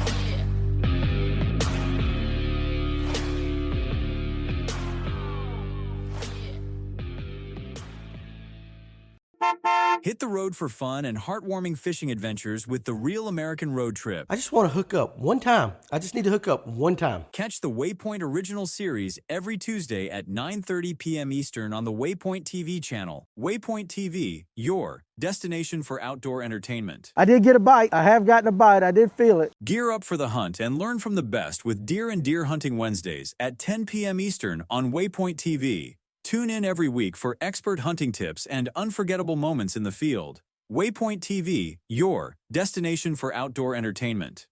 Hit the road for fun and heartwarming fishing adventures with the Real American Road Trip. I just want to hook up one time. I just need to hook up one time. Catch the Waypoint Original Series every Tuesday at 9:30 p.m. Eastern on the Waypoint TV channel. Waypoint TV, your destination for outdoor entertainment. I did get a bite. I have gotten a bite. I did feel it. Gear up for the hunt and learn from the best with Deer and Deer Hunting Wednesdays at 10 p.m. Eastern on Waypoint TV. Tune in every week for expert hunting tips and unforgettable moments in the field. Waypoint TV, your destination for outdoor entertainment.